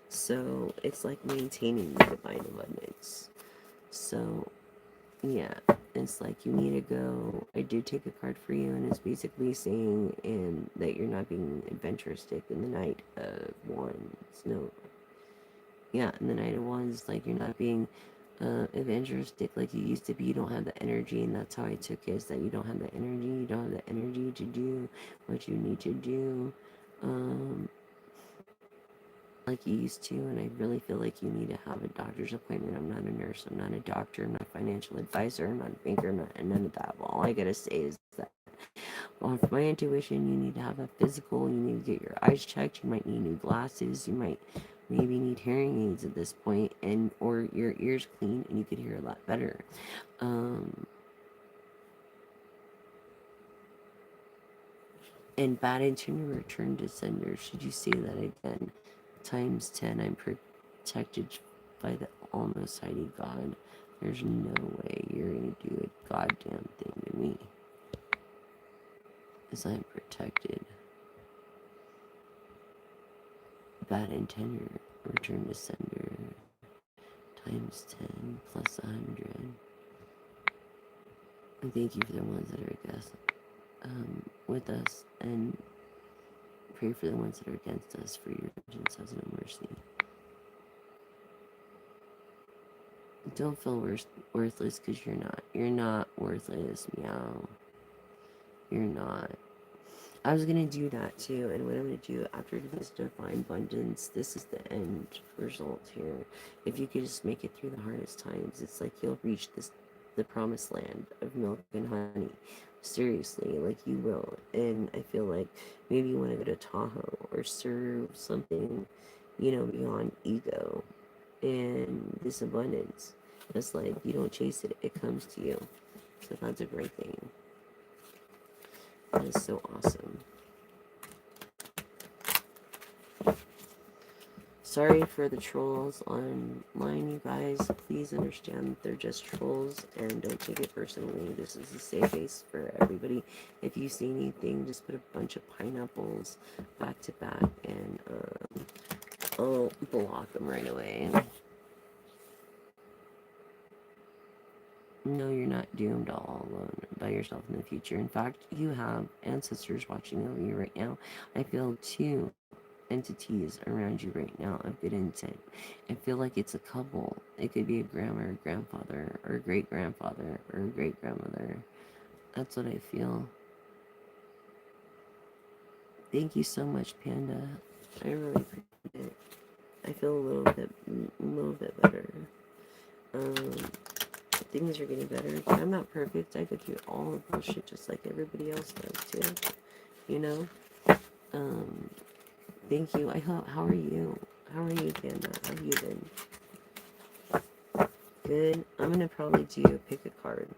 So it's like maintaining the divine abundance. So, yeah, it's like you need to go. I did take a card for you, and it's basically saying that you're not being adventuristic in the Knight of Wands. No, yeah, in the Knight of Wands, like you're not being adventuristic like you used to be. You don't have the energy, and that's how I took it, is that you don't have the energy. You don't have the energy to do what you need to do. Like you used to, and I really feel like you need to have a doctor's appointment. I'm not a nurse, I'm not a doctor, I'm not a financial advisor, I'm not a banker, none of that. Well, all I gotta say is that, well, for my intuition, you need to have a physical, you need to get your eyes checked, you might need new glasses, you might maybe need hearing aids at this point, and or your ears clean, and you could hear a lot better. And bad intention return to sender. Should you say that again? Times 10. I'm protected by the Almighty God. There's no way you're gonna do a goddamn thing to me, as I'm protected. Bad intention return to sender. Times 10 plus 100. And thank you for the ones that are with us, and pray for the ones that are against us, for your vengeance has no mercy. Don't feel worthless, because you're not. You're not worthless, meow. You're not. I was going to do that too, and what I'm going to do after this divine abundance, this is the end result here. If you could just make it through the hardest times, it's like you'll reach the promised land of milk and honey. Seriously, like you will. And I feel like maybe you want to go to Tahoe or serve something, beyond ego and this abundance. It's like you don't chase it, it comes to you. So that's a great thing. That is so awesome. Sorry for the trolls online, you guys. Please understand that they're just trolls and don't take it personally. This is a safe space for everybody. If you see anything, just put a bunch of pineapples back to back and I'll block them right away. No, you're not doomed all alone by yourself in the future. In fact, you have ancestors watching over you right now. I feel two entities around you right now of good intent. I feel like it's a couple. It could be a grandma or grandfather or a great grandfather or a great grandmother. That's what I feel. Thank you so much, Panda. I really appreciate it. I feel a little bit better. Things are getting better. I'm not perfect. I go through all the bullshit just like everybody else does too. You know? Thank you. How are you? How are you, Panda? How have you been? Good. I'm gonna probably do pick a card.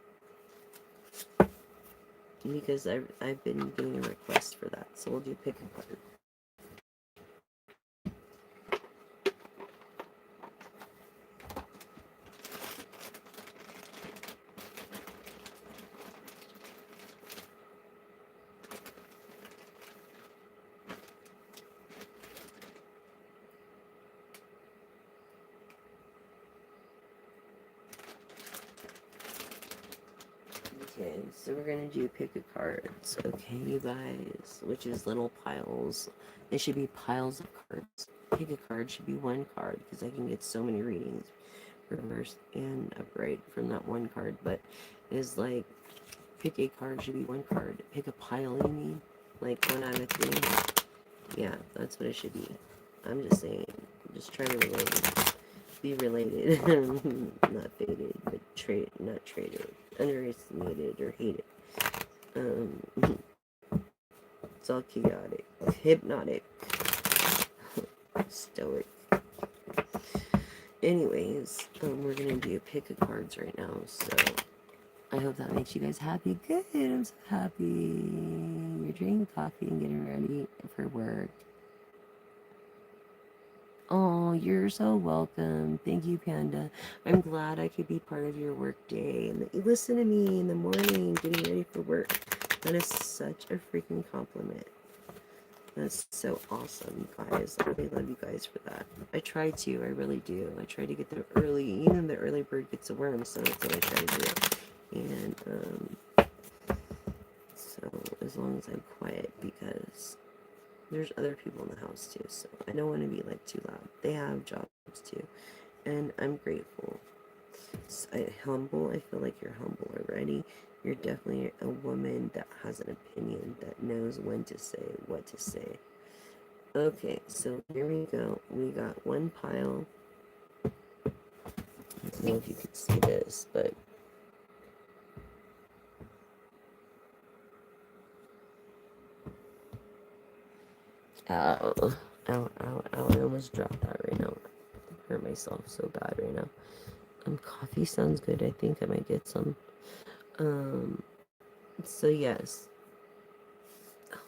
Because I've been getting a request for that. So we'll do pick a card. Okay, so we're gonna do pick a cards, okay, you guys, which is little piles. They should be piles of cards. Pick a card should be one card because I can get so many readings, reverse and upright from that one card. But it's like pick a card should be one card. Pick a pile, you mean? Like 1 out of 3. Yeah, that's what it should be. I'm just saying, just try to relate. Be related, not faded, but not traded, underestimated or hated. It's all chaotic, hypnotic, stoic. Anyways, we're gonna do pick a cards right now, so I hope that makes you guys happy. Good, I'm so happy. You're drinking coffee and getting ready for work. Oh, you're so welcome. Thank you, Panda. I'm glad I could be part of your work day and that you listen to me in the morning getting ready for work. That is such a freaking compliment. That's so awesome, guys. I really love you guys for that. I try to, I really do. I try to get there early. Even the early bird gets a worm, so that's what I try to do. And, so as long as I'm quiet, because there's other people in the house too, so I don't want to be like too loud. They have jobs too, and I'm grateful. So humble. I feel like you're humble already. You're definitely a woman that has an opinion, that knows when to say what to say. Okay, so here we go. We got one pile. I don't know if you could see this, but ow, ow, ow, ow. I almost dropped that right now. I hurt myself so bad right now. Coffee sounds good. I think I might get some. So yes. Oh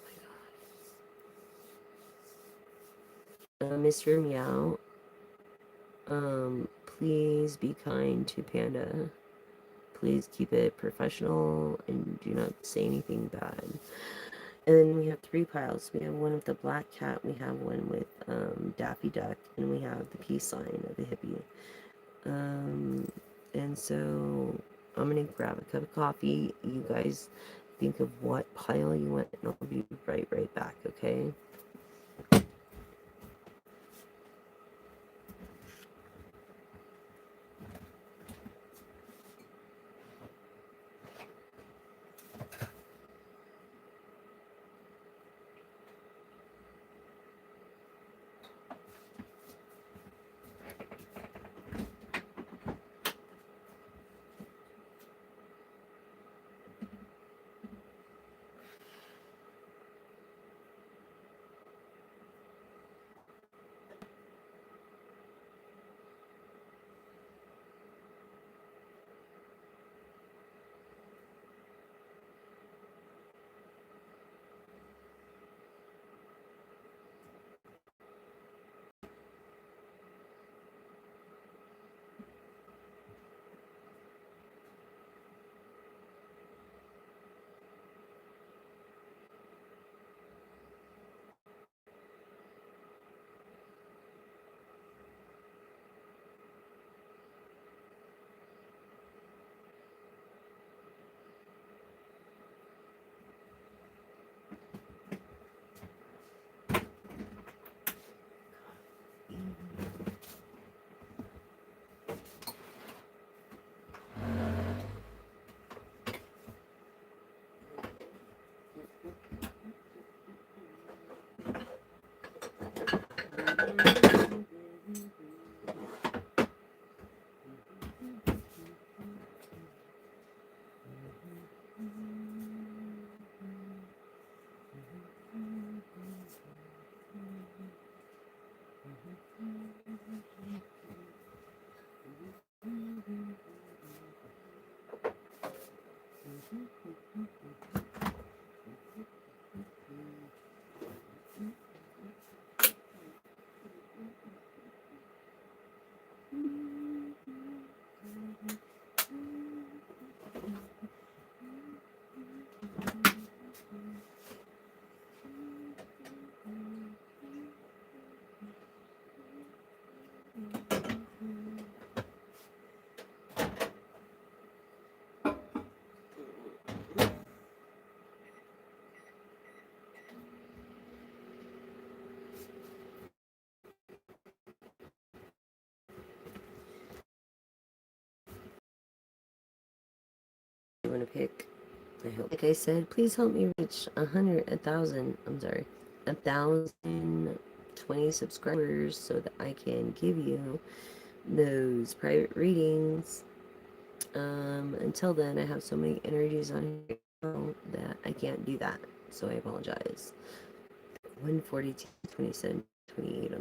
my god. Mr. Meow, please be kind to Panda. Please keep it professional and do not say anything bad. And then we have 3 piles. We have one with the black cat, we have one with Daffy Duck, and we have the peace sign of the hippie. And so I'm gonna grab a cup of coffee. You guys think of what pile you want, and I'll be right back, okay? You want to pick? I hope. Like I said, please help me reach 1,020 subscribers so that I can give you those private readings. Until then, I have so many energies on here that I can't do that. So I apologize. 142, 27, 28 on